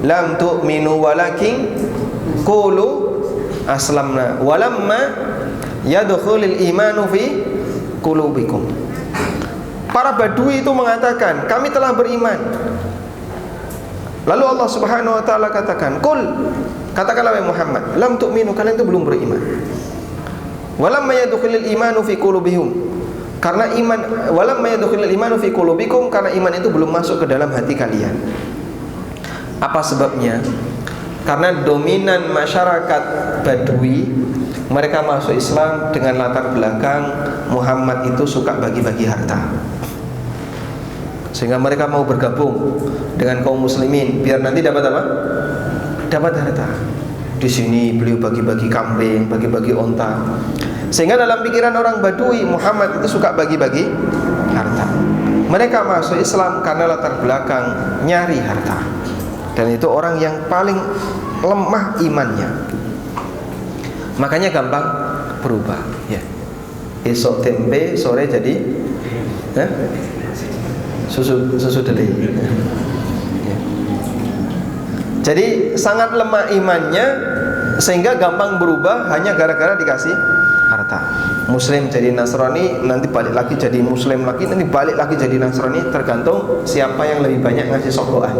Speaker 1: lam tu'minu walakin qulu aslamna walamma yadkhulul imanu fi qulubikum. Para Badui itu mengatakan, kami telah beriman. Lalu Allah Subhanahu wa taala katakan, qul, katakanlah wahai Muhammad, lam tu'minu, kalian itu belum beriman. Walamma yadkhulul imanu fi qulubihim, karena iman, walamma yadkhulul imanu fi qulubikum, karena iman itu belum masuk ke dalam hati kalian. Apa sebabnya? Karena dominan masyarakat Badui, mereka masuk Islam dengan latar belakang Muhammad itu suka bagi-bagi harta, sehingga mereka mau bergabung dengan kaum muslimin biar nanti dapat apa? Dapat harta. Di sini beliau bagi-bagi kambing, bagi-bagi onta, sehingga dalam pikiran orang Badui Muhammad itu suka bagi-bagi harta. Mereka masuk Islam karena latar belakang nyari harta, dan itu orang yang paling lemah imannya. Makanya gampang berubah, ya. Esok tempe, sore jadi susu deli. Ya. Jadi sangat lemah imannya, sehingga gampang berubah hanya gara-gara dikasih harta. Muslim jadi Nasrani, nanti balik lagi jadi Muslim lagi, nanti balik lagi jadi Nasrani, tergantung siapa yang lebih banyak ngasih sokoan.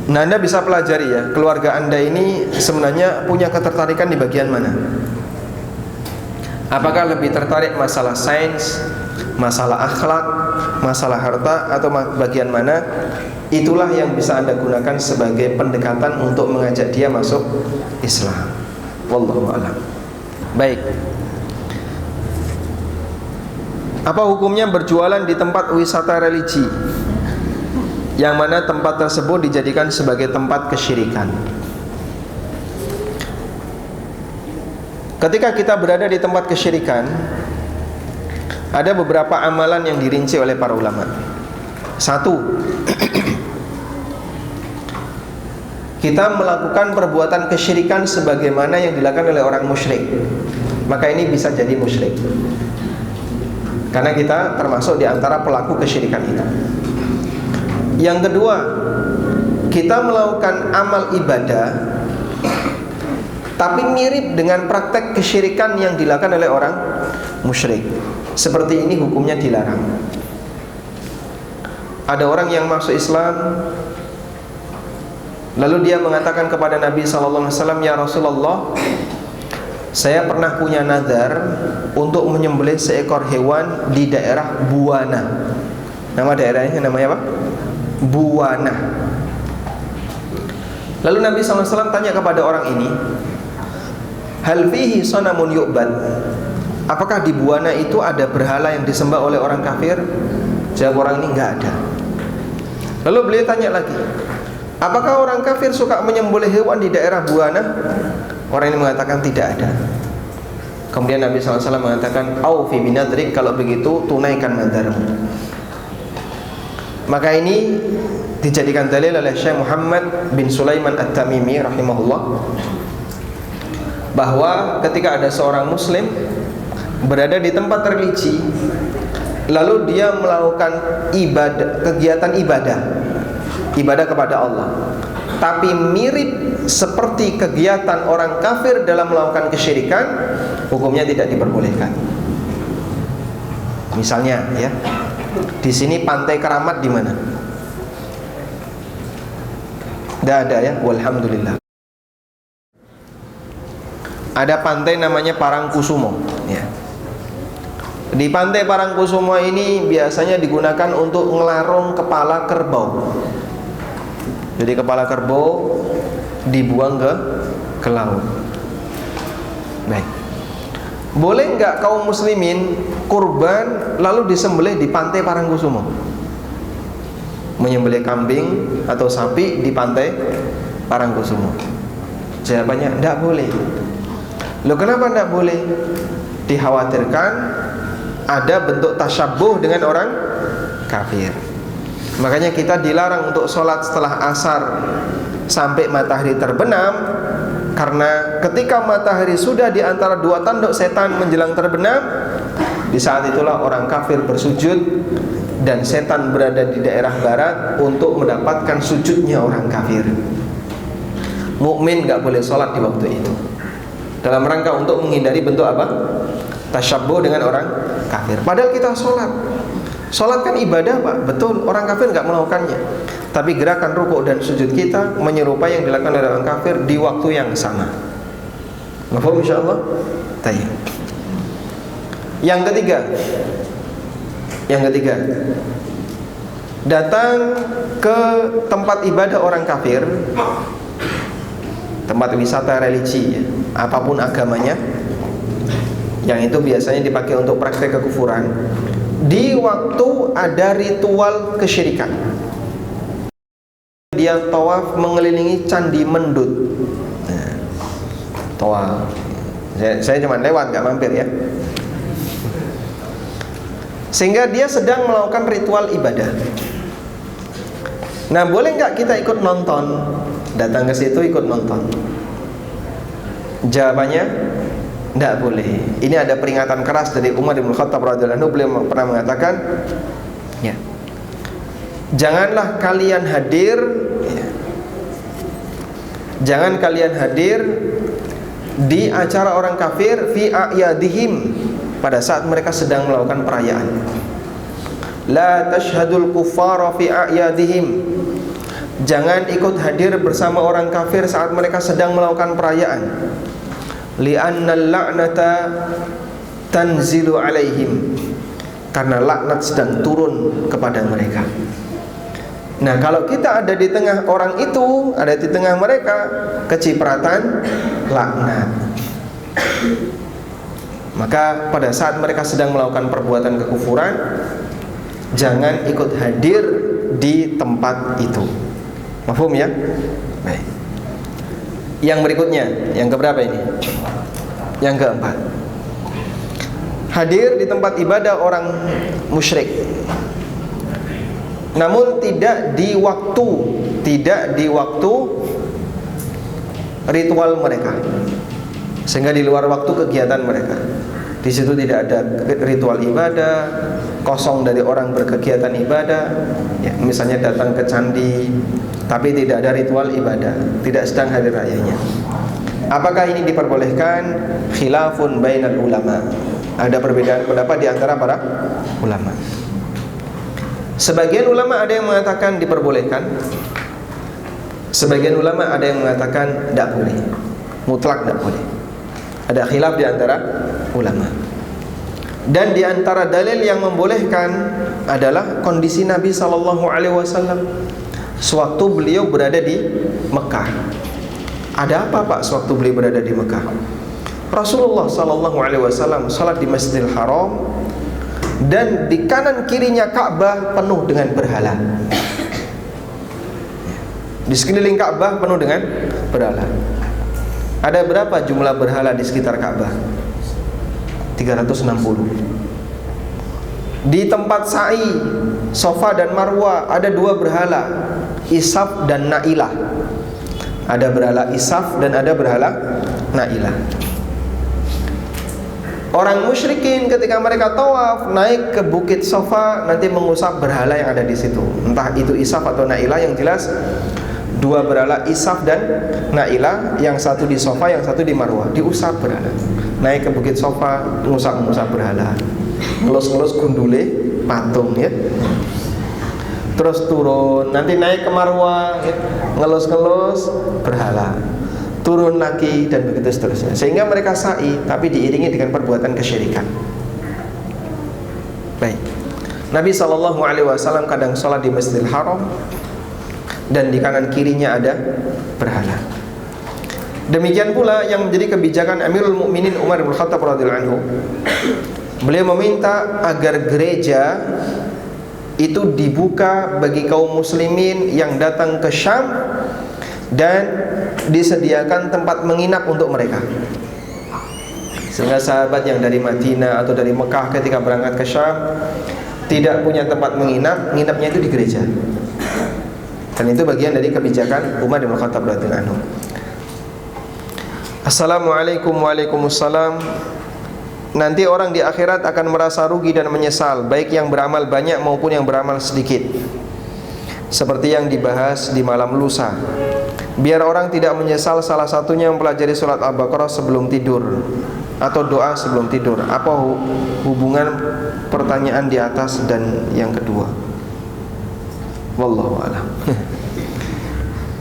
Speaker 1: Nah, Anda bisa pelajari ya, keluarga Anda ini sebenarnya punya ketertarikan di bagian mana? Apakah lebih tertarik masalah sains, masalah akhlak, masalah harta, atau bagian mana? Itulah yang bisa Anda gunakan sebagai pendekatan untuk mengajak dia masuk Islam. Wallahu a'lam. Baik. Apa hukumnya berjualan di tempat wisata religi, yang mana tempat tersebut dijadikan sebagai tempat kesyirikan? Ketika kita berada di tempat kesyirikan, ada beberapa amalan yang dirinci oleh para ulama. Satu, kita melakukan perbuatan kesyirikan sebagaimana yang dilakukan oleh orang musyrik, maka ini bisa jadi musyrik, karena kita termasuk di antara pelaku kesyirikan itu. Yang kedua, kita melakukan amal ibadah tapi mirip dengan praktek kesyirikan yang dilakukan oleh orang musyrik. Seperti ini hukumnya dilarang. Ada orang yang masuk Islam, lalu dia mengatakan kepada Nabi SAW, "Ya Rasulullah, saya pernah punya nazar untuk menyembelih seekor hewan di daerah Buana." Nama daerahnya namanya apa? Buana. Lalu Nabi SAW tanya kepada orang ini, "Hal fihi sanamun yu'bad?" Apakah di Buana itu ada berhala yang disembah oleh orang kafir? Jawab orang ini, enggak ada. Lalu beliau tanya lagi, "Apakah orang kafir suka menyembelih hewan di daerah Buana?" Orang ini mengatakan tidak ada. Kemudian Nabi SAW mengatakan, "Aufi binadrik, kalau begitu tunaikan nadarmu." Maka ini dijadikan dalil oleh Syekh Muhammad bin Sulaiman At-Tamimi rahimahullah, bahwa ketika ada seorang muslim berada di tempat religi, lalu dia melakukan kegiatan ibadah kepada Allah, tapi mirip seperti kegiatan orang kafir dalam melakukan kesyirikan, hukumnya tidak diperbolehkan. Misalnya ya, di sini Pantai Keramat di mana? Tidak ada ya, walhamdulillah. Ada pantai namanya Parangkusumo ya. Di Pantai Parangkusumo ini biasanya digunakan untuk ngelarung kepala kerbau. Jadi kepala kerbau dibuang ke laut. Baik. Boleh nggak kaum muslimin kurban lalu disembelih di Pantai Parangkusumo? Menyembelih kambing atau sapi di Pantai Parangkusumo? Jawabannya tidak boleh. Loh, kenapa tidak boleh? Dikhawatirkan ada bentuk tasyabbuh dengan orang kafir. Makanya kita dilarang untuk sholat setelah asar sampai matahari terbenam, karena ketika matahari sudah di antara dua tanduk setan menjelang terbenam, di saat itulah orang kafir bersujud dan setan berada di daerah barat untuk mendapatkan sujudnya orang kafir. Mukmin nggak boleh sholat di waktu itu, dalam rangka untuk menghindari bentuk apa? Tasyabbuh dengan orang kafir. Padahal kita sholat. Sholat kan ibadah Pak, betul, orang kafir nggak melakukannya, tapi gerakan rukuk dan sujud kita menyerupai yang dilakukan oleh orang kafir di waktu yang sama. Mafhum insyaallah? Tayyib. Yang ketiga, datang ke tempat ibadah orang kafir, tempat wisata religi ya, apapun agamanya, yang itu biasanya dipakai untuk praktek kekufuran, di waktu ada ritual kesyirikan. Dia tawaf mengelilingi candi Mendut. Nah, tawaf. Saya cuma lewat, nggak mampir ya. Sehingga dia sedang melakukan ritual ibadah. Nah, boleh nggak kita ikut nonton? Datang ke situ ikut nonton? Jawabannya, tidak boleh. Ini ada peringatan keras dari Umar bin Khattab radhiyallahu anhu. Beliau pernah mengatakan, ya, janganlah kalian hadir, ya, jangan kalian hadir di acara orang kafir fi a'yadihim, pada saat mereka sedang melakukan perayaan. La tashhadul kuffara fi a'yadihim, jangan ikut hadir bersama orang kafir saat mereka sedang melakukan perayaan. Li'annal la'nata tanzilu alaihim, karena laknat sedang turun kepada mereka. Nah, kalau kita ada di tengah orang itu, ada di tengah mereka, kecipratan laknat. Maka pada saat mereka sedang melakukan perbuatan kekufuran, jangan ikut hadir di tempat itu. Mafhum ya? Baik. Yang berikutnya, yang keberapa ini? Yang keempat, hadir di tempat ibadah orang musyrik, namun tidak di waktu ritual mereka, sehingga di luar waktu kegiatan mereka. Di situ tidak ada ritual ibadah, kosong dari orang berkegiatan ibadah. Ya, misalnya datang ke candi, tapi tidak ada ritual ibadah, tidak sedang hari rayanya. Apakah ini diperbolehkan? Khilafun bainal ulama. Ada perbedaan pendapat di antara para ulama. Sebagian ulama ada yang mengatakan diperbolehkan, sebagian ulama ada yang mengatakan tidak boleh, mutlak tidak boleh. Ada khilaf di antara ulama. Dan di antara dalil yang membolehkan adalah kondisi Nabi SAW sewaktu beliau berada di Mekah. Ada apa Pak sewaktu beliau berada di Mekah? Rasulullah SAW salat di Masjidil Haram, dan di kanan kirinya Ka'bah penuh dengan berhala. Di sekeliling Ka'bah penuh dengan berhala. Ada berapa jumlah berhala di sekitar Ka'bah? 360. Di tempat sa'i Safa dan Marwah ada dua berhala, Isaf dan Na'ilah. Ada berhala Isaf dan ada berhala Na'ilah. Orang musyrikin ketika mereka tawaf naik ke bukit Safa nanti mengusap berhala yang ada di situ. Entah itu Isaf atau Na'ilah, yang jelas dua berhala Isaf dan Na'ilah, yang satu di Safa, yang satu di Marwah, diusap berhala. Naik ke bukit Safa, ngusap-ngusap berhala, ngelus-ngelus gundule patung ya. Terus turun, nanti naik ke Marwah ya, ngelus-ngelus berhala, turun lagi, dan begitu seterusnya. Sehingga mereka sa'i tapi diiringi dengan perbuatan kesyirikan. Baik. Nabi SAW kadang sholat di Masjidil Haram, dan di kanan kirinya ada berhala. Demikian pula yang menjadi kebijakan Amirul Mukminin Umar bin Khattab radhiyallahu anhu. Beliau meminta agar gereja itu dibuka bagi kaum muslimin yang datang ke Syam, dan disediakan tempat menginap untuk mereka. Sehingga sahabat yang dari Madinah atau dari Mekah ketika berangkat ke Syam tidak punya tempat menginap, nginapnya itu di gereja. Dan itu bagian dari kebijakan Umar bin Khattab radhiyallahu anhu. Assalamualaikum. Waalaikumsalam. Nanti orang di akhirat akan merasa rugi dan menyesal, baik yang beramal banyak maupun yang beramal sedikit, seperti yang dibahas di malam lusa. Biar orang tidak menyesal, salah satunya mempelajari surat Al-Baqarah sebelum tidur atau doa sebelum tidur. Apa hubungan pertanyaan di atas dan yang kedua? Wallahu a'lam.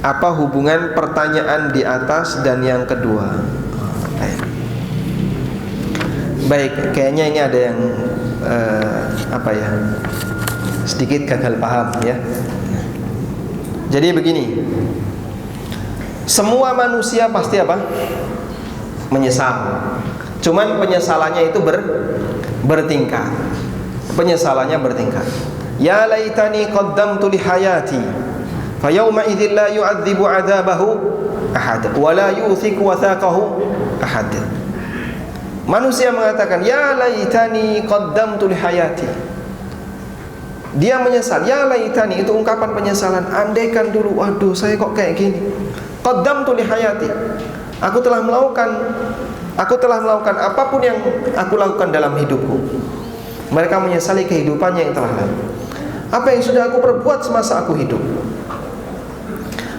Speaker 1: Apa hubungan pertanyaan di atas dan yang kedua? Baik, kayaknya ini ada yang sedikit gagal paham ya. Jadi begini, semua manusia pasti menyesal. Cuman penyesalannya itu bertingkat. Penyesalannya bertingkat. Ya laitani qaddamtu li hayati fa yawma idzin la yu'adzibu 'adzabahu ahad wa la yuthiqu wathaqahu ahad. Manusia mengatakan ya laitani qaddamtu li hayati. Dia menyesal, ya laitani, itu ungkapan penyesalan. Andaikan dulu, waduh saya kok kayak gini. Qaddamtu li hayati. Aku telah melakukan apapun yang aku lakukan dalam hidupku. Mereka menyesali kehidupannya yang telah lalu. Apa yang sudah aku perbuat semasa aku hidup.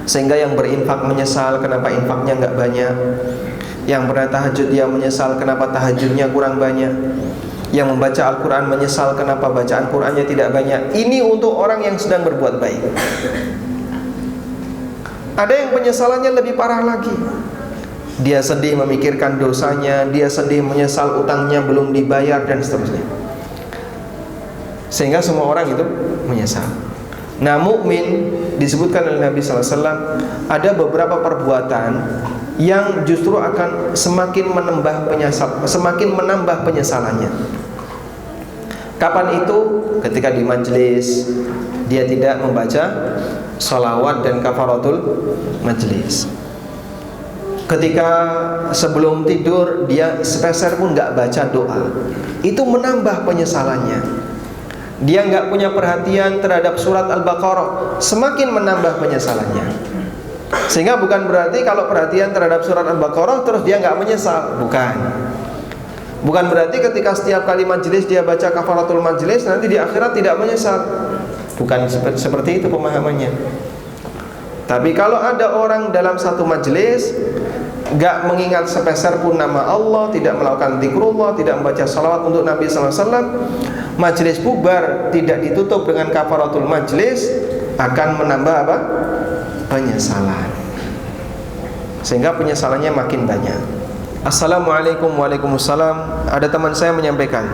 Speaker 1: Sehingga yang berinfak menyesal kenapa infaknya enggak banyak. Yang pernah tahajud dia menyesal kenapa tahajudnya kurang banyak. Yang membaca Al-Quran menyesal kenapa bacaan Qurannya tidak banyak. Ini untuk orang yang sedang berbuat baik. Ada yang penyesalannya lebih parah lagi. Dia sedih memikirkan dosanya, dia sedih menyesal utangnya belum dibayar, dan seterusnya. Sehingga semua orang itu menyesal. Nah, mukmin disebutkan oleh Nabi SAW ada beberapa perbuatan yang justru akan semakin menambah penyesalannya. Kapan itu? Ketika di majelis dia tidak membaca sholawat dan kafaratul majelis. Ketika sebelum tidur dia sepeser pun nggak baca doa, itu menambah penyesalannya. Dia nggak punya perhatian terhadap surat Al-Baqarah, semakin menambah penyesalannya. Sehingga bukan berarti kalau perhatian terhadap surat Al-Baqarah terus dia nggak menyesal, bukan. Bukan berarti ketika setiap kali majelis dia baca kafaratul majelis nanti di akhirat tidak menyesal. Bukan seperti itu pemahamannya. Tapi kalau ada orang dalam satu majelis gak mengingat sepeser pun nama Allah, tidak melakukan zikrullah, tidak membaca salawat untuk Nabi SAW, majelis bubar tidak ditutup dengan kafaratul majelis, akan menambah apa? Penyesalan. Sehingga penyesalannya makin banyak. Assalamualaikum. Waalaikumsalam. Ada teman saya menyampaikan,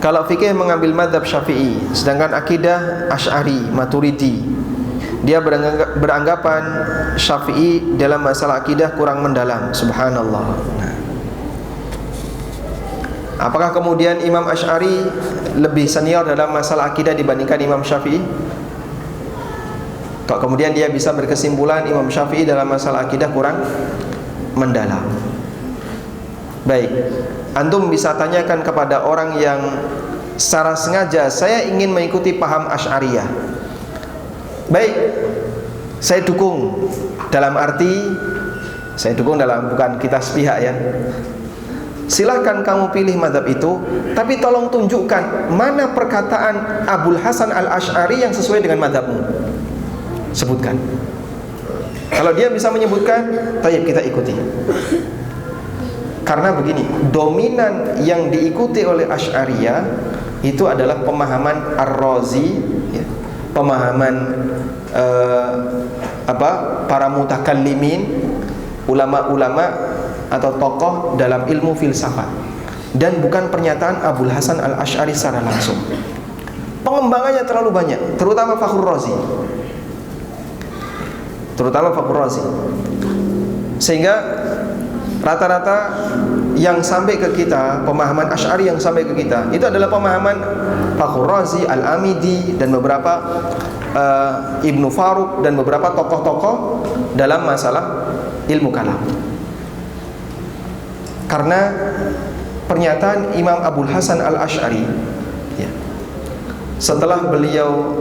Speaker 1: kalau fikih mengambil madhab Syafi'i, sedangkan akidah Asy'ari, Maturidi, dia beranggapan Syafi'i dalam masalah akidah kurang mendalam. Subhanallah. Nah, apakah kemudian Imam Asy'ari lebih senior dalam masalah akidah dibandingkan Imam Syafi'i? Kok kemudian dia bisa berkesimpulan Imam Syafi'i dalam masalah akidah kurang mendalam? Baik, antum bisa tanyakan kepada orang yang secara sengaja, saya ingin mengikuti paham Asy'ariyah. Baik, saya dukung, dalam arti saya dukung dalam bukan kita sepihak ya. Silahkan kamu pilih mazhab itu, tapi tolong tunjukkan mana perkataan Abul Hasan Al-Asy'ari yang sesuai dengan mazhabmu. Sebutkan. Kalau dia bisa menyebutkan, tayyib, kita ikuti. Karena begini, dominan yang diikuti oleh Asy'ariyah itu adalah pemahaman Ar-Razi ya, pemahaman para mutakallimin, ulama-ulama atau tokoh dalam ilmu filsafat, dan bukan pernyataan Abul Hasan Al-Asy'ari secara langsung. Pengembangannya terlalu banyak, terutama Fakhrur Razi. Sehingga rata-rata yang sampai ke kita, pemahaman Asy'ari yang sampai ke kita, itu adalah pemahaman Fakhrur Razi, Al-Amidi, dan beberapa Ibnu Faruq, dan beberapa tokoh-tokoh dalam masalah ilmu kalam. Karena pernyataan Imam Abul Hasan Al-Asy'ari ya, setelah beliau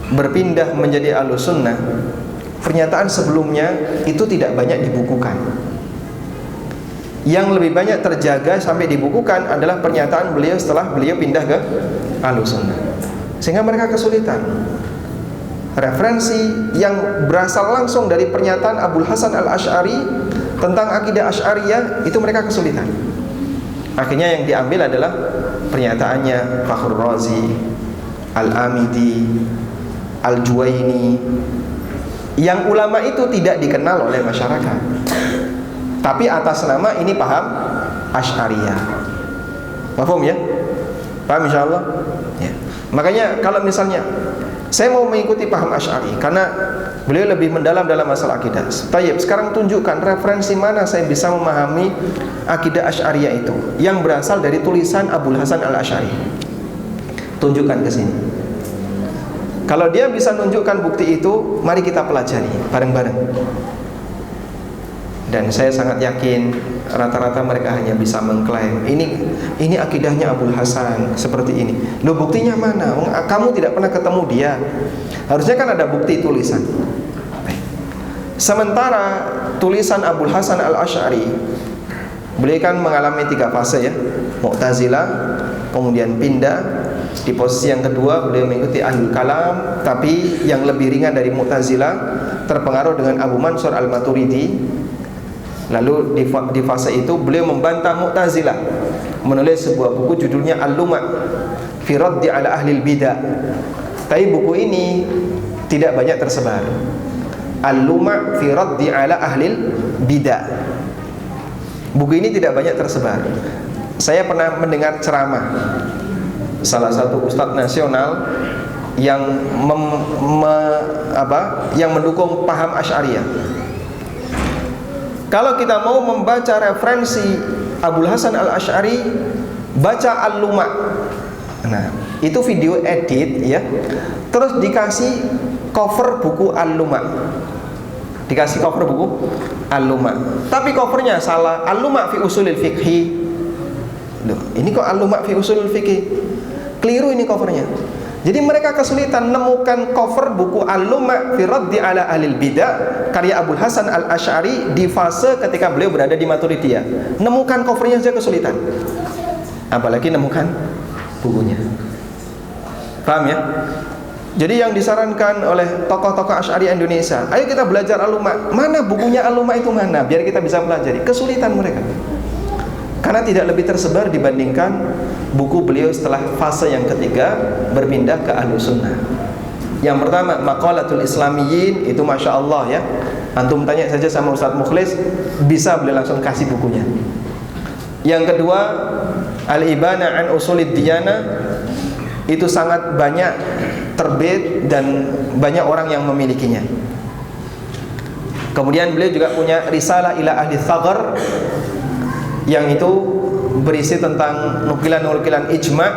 Speaker 1: berpindah menjadi Ahlussunnah, pernyataan sebelumnya itu tidak banyak dibukukan. Yang lebih banyak terjaga sampai dibukukan adalah pernyataan beliau setelah beliau pindah ke Ahlussunnah. Sehingga mereka kesulitan. Referensi yang berasal langsung dari pernyataan Abul Hasan Al-Asy'ari tentang akidah Asy'ariyah itu mereka kesulitan. Akhirnya yang diambil adalah pernyataannya Fakhrur Razi, Al-Amidi, Al-Juwaini, yang ulama itu tidak dikenal oleh masyarakat, tapi atas nama ini paham Asy'ariyah. Paham ya? Paham insyaallah? Ya. Makanya kalau misalnya saya mau mengikuti paham Asy'ari karena beliau lebih mendalam dalam masalah akidah. Tayyib, sekarang tunjukkan referensi mana saya bisa memahami akidah Asy'ariyah itu yang berasal dari tulisan Abul Hasan Al-Asy'ari. Tunjukkan ke sini. Kalau dia bisa menunjukkan bukti itu, mari kita pelajari bareng-bareng. Dan saya sangat yakin rata-rata mereka hanya bisa mengklaim ini akidahnya Abul Hasan seperti ini. Loh, buktinya mana? Kamu tidak pernah ketemu dia. Harusnya kan ada bukti tulisan. Sementara tulisan Abul Hasan Al-Asy'ari, beliau kan mengalami 3 fase ya. Mu'tazilah, kemudian pindah. Di posisi yang kedua beliau mengikuti Ahlul Kalam, tapi yang lebih ringan dari Mu'tazilah, terpengaruh dengan Abu Mansur Al-Maturidi. Lalu di fase itu beliau membantah Mu'tazilah, menulis sebuah buku judulnya Al-Luma' fi Raddi ala Ahlil Bidah. Tapi buku ini tidak banyak tersebar. Al-Luma' fi Raddi ala Ahlil Bidah. Buku ini tidak banyak tersebar. Saya pernah mendengar ceramah salah satu ustadz nasional yang yang mendukung paham Asy'ariyah. Kalau kita mau membaca referensi Abul Hasan Al-Asy'ari, baca Al-Luma'. Nah, itu video edit ya. Terus dikasih cover buku Al-Luma'. Dikasih cover buku Al-Luma'. Tapi covernya salah. Al-Luma' fi usulil fiqhi. Loh, ini kok Al-Luma' fi usulil fiqhi? Keliru ini covernya. Jadi mereka kesulitan menemukan cover buku Al-Lum'a fi Raddi ala Ahlil Bidah karya Abul Hasan Al-Asy'ari di fase ketika beliau berada di Maturidiyah. Nemukan covernya saja kesulitan, apalagi nemukan bukunya. Paham ya? Jadi yang disarankan oleh tokoh-tokoh Asy'ari Indonesia, ayo kita belajar Al-Lum'a. Mana bukunya Al-Lum'a itu mana? Biar kita bisa pelajari. Kesulitan mereka, karena tidak lebih tersebar dibandingkan buku beliau setelah fase yang ketiga berpindah ke Ahlus Sunnah. Yang pertama Maqalatul Islamiyyin, itu Masya Allah ya, antum tanya saja sama Ustadz Mukhlis, bisa beliau langsung kasih bukunya. Yang kedua Al-Ibana an Usulid Diyanah, itu sangat banyak terbit dan banyak orang yang memilikinya. Kemudian beliau juga punya Risalah ila Ahli Tsaghar, yang itu berisi tentang nukilan-nukilan ijma'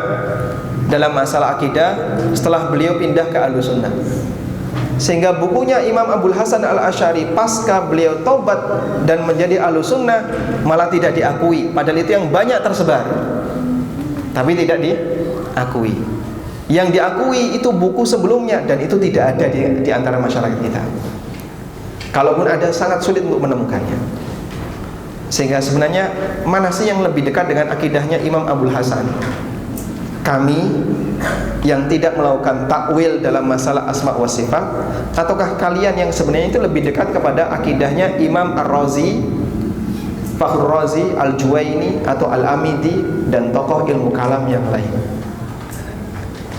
Speaker 1: dalam masalah akidah setelah beliau pindah ke Ahlus Sunnah. Sehingga bukunya Imam Abul Hasan Al-Asy'ari pasca beliau taubat dan menjadi Ahlus Sunnah malah tidak diakui, padahal itu yang banyak tersebar, tapi tidak diakui. Yang diakui itu buku sebelumnya, dan itu tidak ada di antara masyarakat kita. Kalaupun ada, sangat sulit untuk menemukannya. Sehingga sebenarnya mana sih yang lebih dekat dengan akidahnya Imam Abul Hasan? Kami yang tidak melakukan takwil dalam masalah asma wa sifat, ataukah kalian yang sebenarnya itu lebih dekat kepada akidahnya Imam Ar-Razi, Fakhrur Razi, Al-Juwaini atau Al-Amidi dan tokoh ilmu kalam yang lain?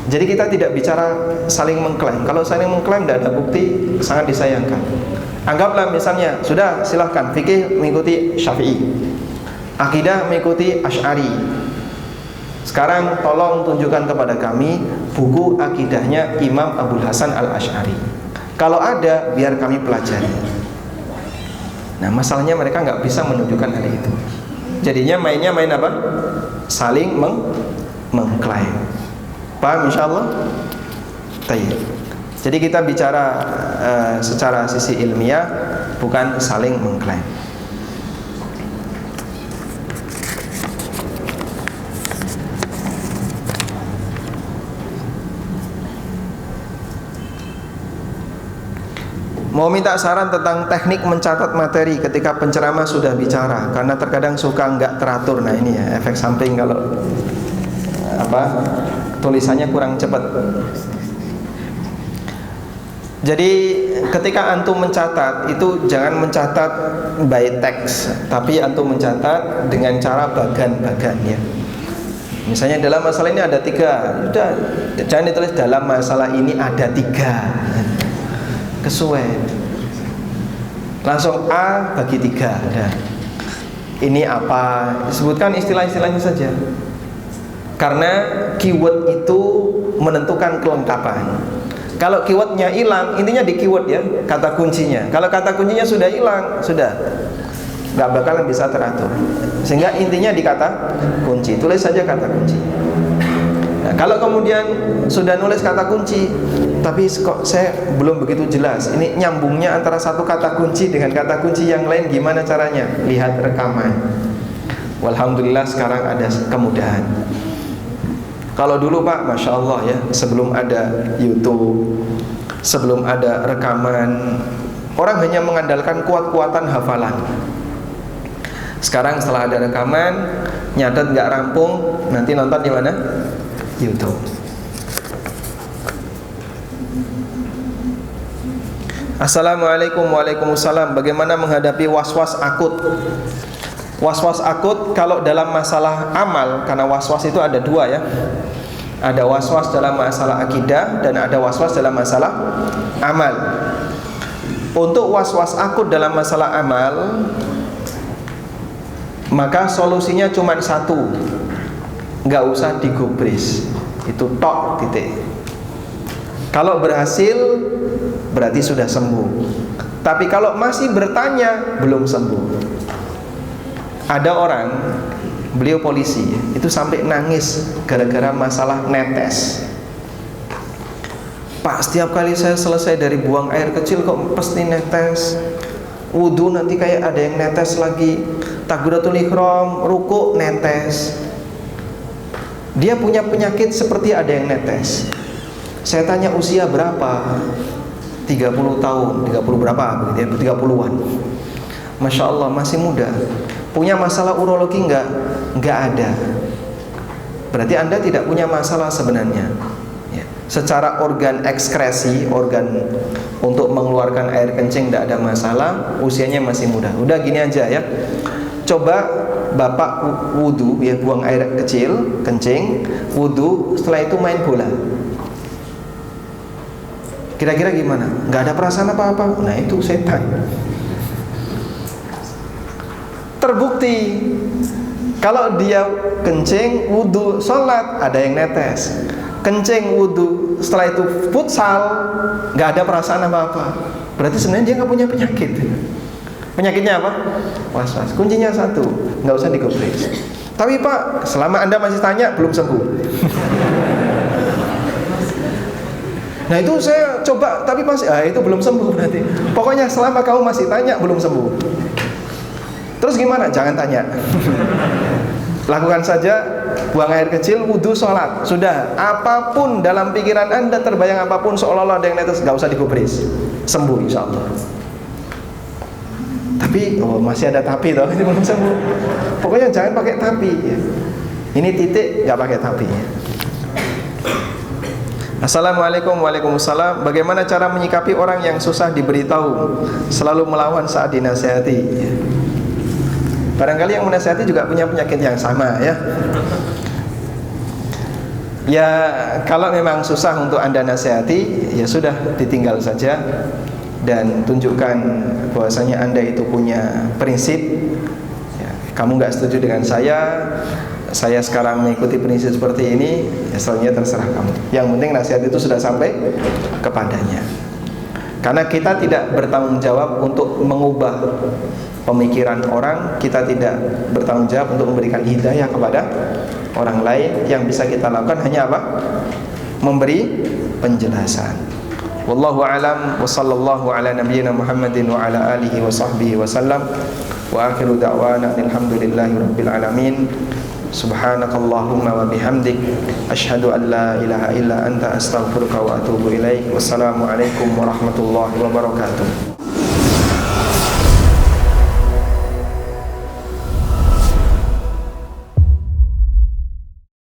Speaker 1: Jadi kita tidak bicara saling mengklaim. Kalau saling mengklaim tidak ada bukti, sangat disayangkan. Anggaplah misalnya, sudah silahkan fikih mengikuti Syafi'i, akidah mengikuti Asy'ari. Sekarang tolong tunjukkan kepada kami buku akidahnya Imam Abul Hasan Al-Asy'ari. Kalau ada, biar kami pelajari. Nah, masalahnya mereka nggak bisa menunjukkan hal itu. Jadinya mainnya main apa? Saling mengklaim. Paham insyaallah? Tayyib. Jadi kita bicara secara sisi ilmiah, bukan saling mengklaim. Mau minta saran tentang teknik mencatat materi ketika penceramah sudah bicara, karena terkadang suka nggak teratur. Nah ini ya efek samping kalau tulisannya kurang cepat. Jadi ketika antum mencatat itu jangan mencatat by text, tapi antum mencatat dengan cara bagan-bagan ya. Misalnya dalam masalah ini ada 3, udah jangan ditulis dalam masalah ini ada 3, kesuwen. Langsung A bagi 3. Nah, ini apa? Disebutkan istilah-istilahnya saja. Karena keyword itu menentukan kelengkapan. Kalau keywordnya hilang, intinya di keyword ya, kata kuncinya. Kalau kata kuncinya sudah hilang, sudah nggak bakalan bisa teratur. Sehingga intinya di kata kunci, tulis saja kata kunci. Nah, kalau kemudian sudah nulis kata kunci, tapi kok saya belum begitu jelas, ini nyambungnya antara satu kata kunci dengan kata kunci yang lain gimana caranya? Lihat rekaman. Walhamdulillah sekarang ada kemudahan. Kalau dulu Pak, Masya Allah ya, sebelum ada YouTube, sebelum ada rekaman, orang hanya mengandalkan kuat-kuatan hafalan. Sekarang setelah ada rekaman, nyatet nggak rampung, nanti nonton di mana? YouTube. Assalamualaikum. Waalaikumsalam. Bagaimana menghadapi was-was akut? Was-was akut kalau dalam masalah amal, karena was-was itu ada 2 ya. Ada was-was dalam masalah akidah dan ada was-was dalam masalah amal. Untuk was-was akut dalam masalah amal, maka solusinya cuma 1, nggak usah digubris, itu tok titik. Kalau berhasil berarti sudah sembuh. Tapi kalau masih bertanya belum sembuh. Ada orang, beliau polisi, itu sampai nangis gara-gara masalah netes. Pak, setiap kali saya selesai dari buang air kecil kok pasti netes. Wudu nanti kayak ada yang netes lagi. Takbiratul ihram, ruku netes. Dia punya penyakit seperti ada yang netes. Saya tanya usia berapa? 30 tahun, 30 berapa begitu ya, 30-an. Masya Allah masih muda. Punya masalah urologi enggak? Enggak ada. Berarti Anda tidak punya masalah sebenarnya ya. Secara organ ekskresi, organ untuk mengeluarkan air kencing tidak ada masalah, usianya masih muda. Udah gini aja ya, coba Bapak wudhu ya, buang air kecil, kencing, wudhu, setelah itu main bola. Kira-kira gimana? Nggak ada perasaan apa-apa? Nah itu setan. Terbukti kalau dia kencing, wudhu, sholat, ada yang netes. Kencing, wudhu, setelah itu futsal, nggak ada perasaan apa-apa. Berarti sebenarnya dia nggak punya penyakit. Penyakitnya apa? Was-was. Kuncinya satu, nggak usah digubris. Tapi Pak, selama Anda masih tanya, belum sembuh. Nah itu saya coba, tapi masih, itu belum sembuh berarti. Pokoknya selama kamu masih tanya, belum sembuh. Terus gimana? Jangan tanya. Lakukan saja, buang air kecil, wudhu, sholat. Sudah, apapun dalam pikiran Anda terbayang apapun seolah-olah ada yang netes, gak usah digubris. Sembuh insya Allah. Tapi, masih ada tapi toh, ini belum sembuh. Pokoknya jangan pakai tapi ya. Ini titik, gak pakai tapi ya. Assalamualaikum. Waalaikumsalam. Bagaimana cara menyikapi orang yang susah diberitahu, selalu melawan saat dinasihati? Barangkali yang menasihati juga punya penyakit yang sama ya. Ya kalau memang susah untuk Anda nasihati, ya sudah ditinggal saja dan tunjukkan bahwasanya Anda itu punya prinsip ya, kamu nggak setuju dengan saya sekarang mengikuti prinsip seperti ini, ya selanjutnya terserah kamu. Yang penting nasihat itu sudah sampai kepadanya. Karena kita tidak bertanggung jawab untuk mengubah pemikiran orang, kita tidak bertanggung jawab untuk memberikan hidayah kepada orang lain. Yang bisa kita lakukan hanya apa? Memberi penjelasan. Wallahu a'lam wa sallallahu ala nabiyyina Muhammadin wa ala alihi wa sahbihi wa sallam. Wa akhiru da'wana alhamdulillahi rabbil alamin. Subhanakallahumma wa bihamdik, asyhadu an la ilaha illa anta, astaghfiruka wa atubu ilaik. Wassalamualaikum warahmatullahi wabarakatuh.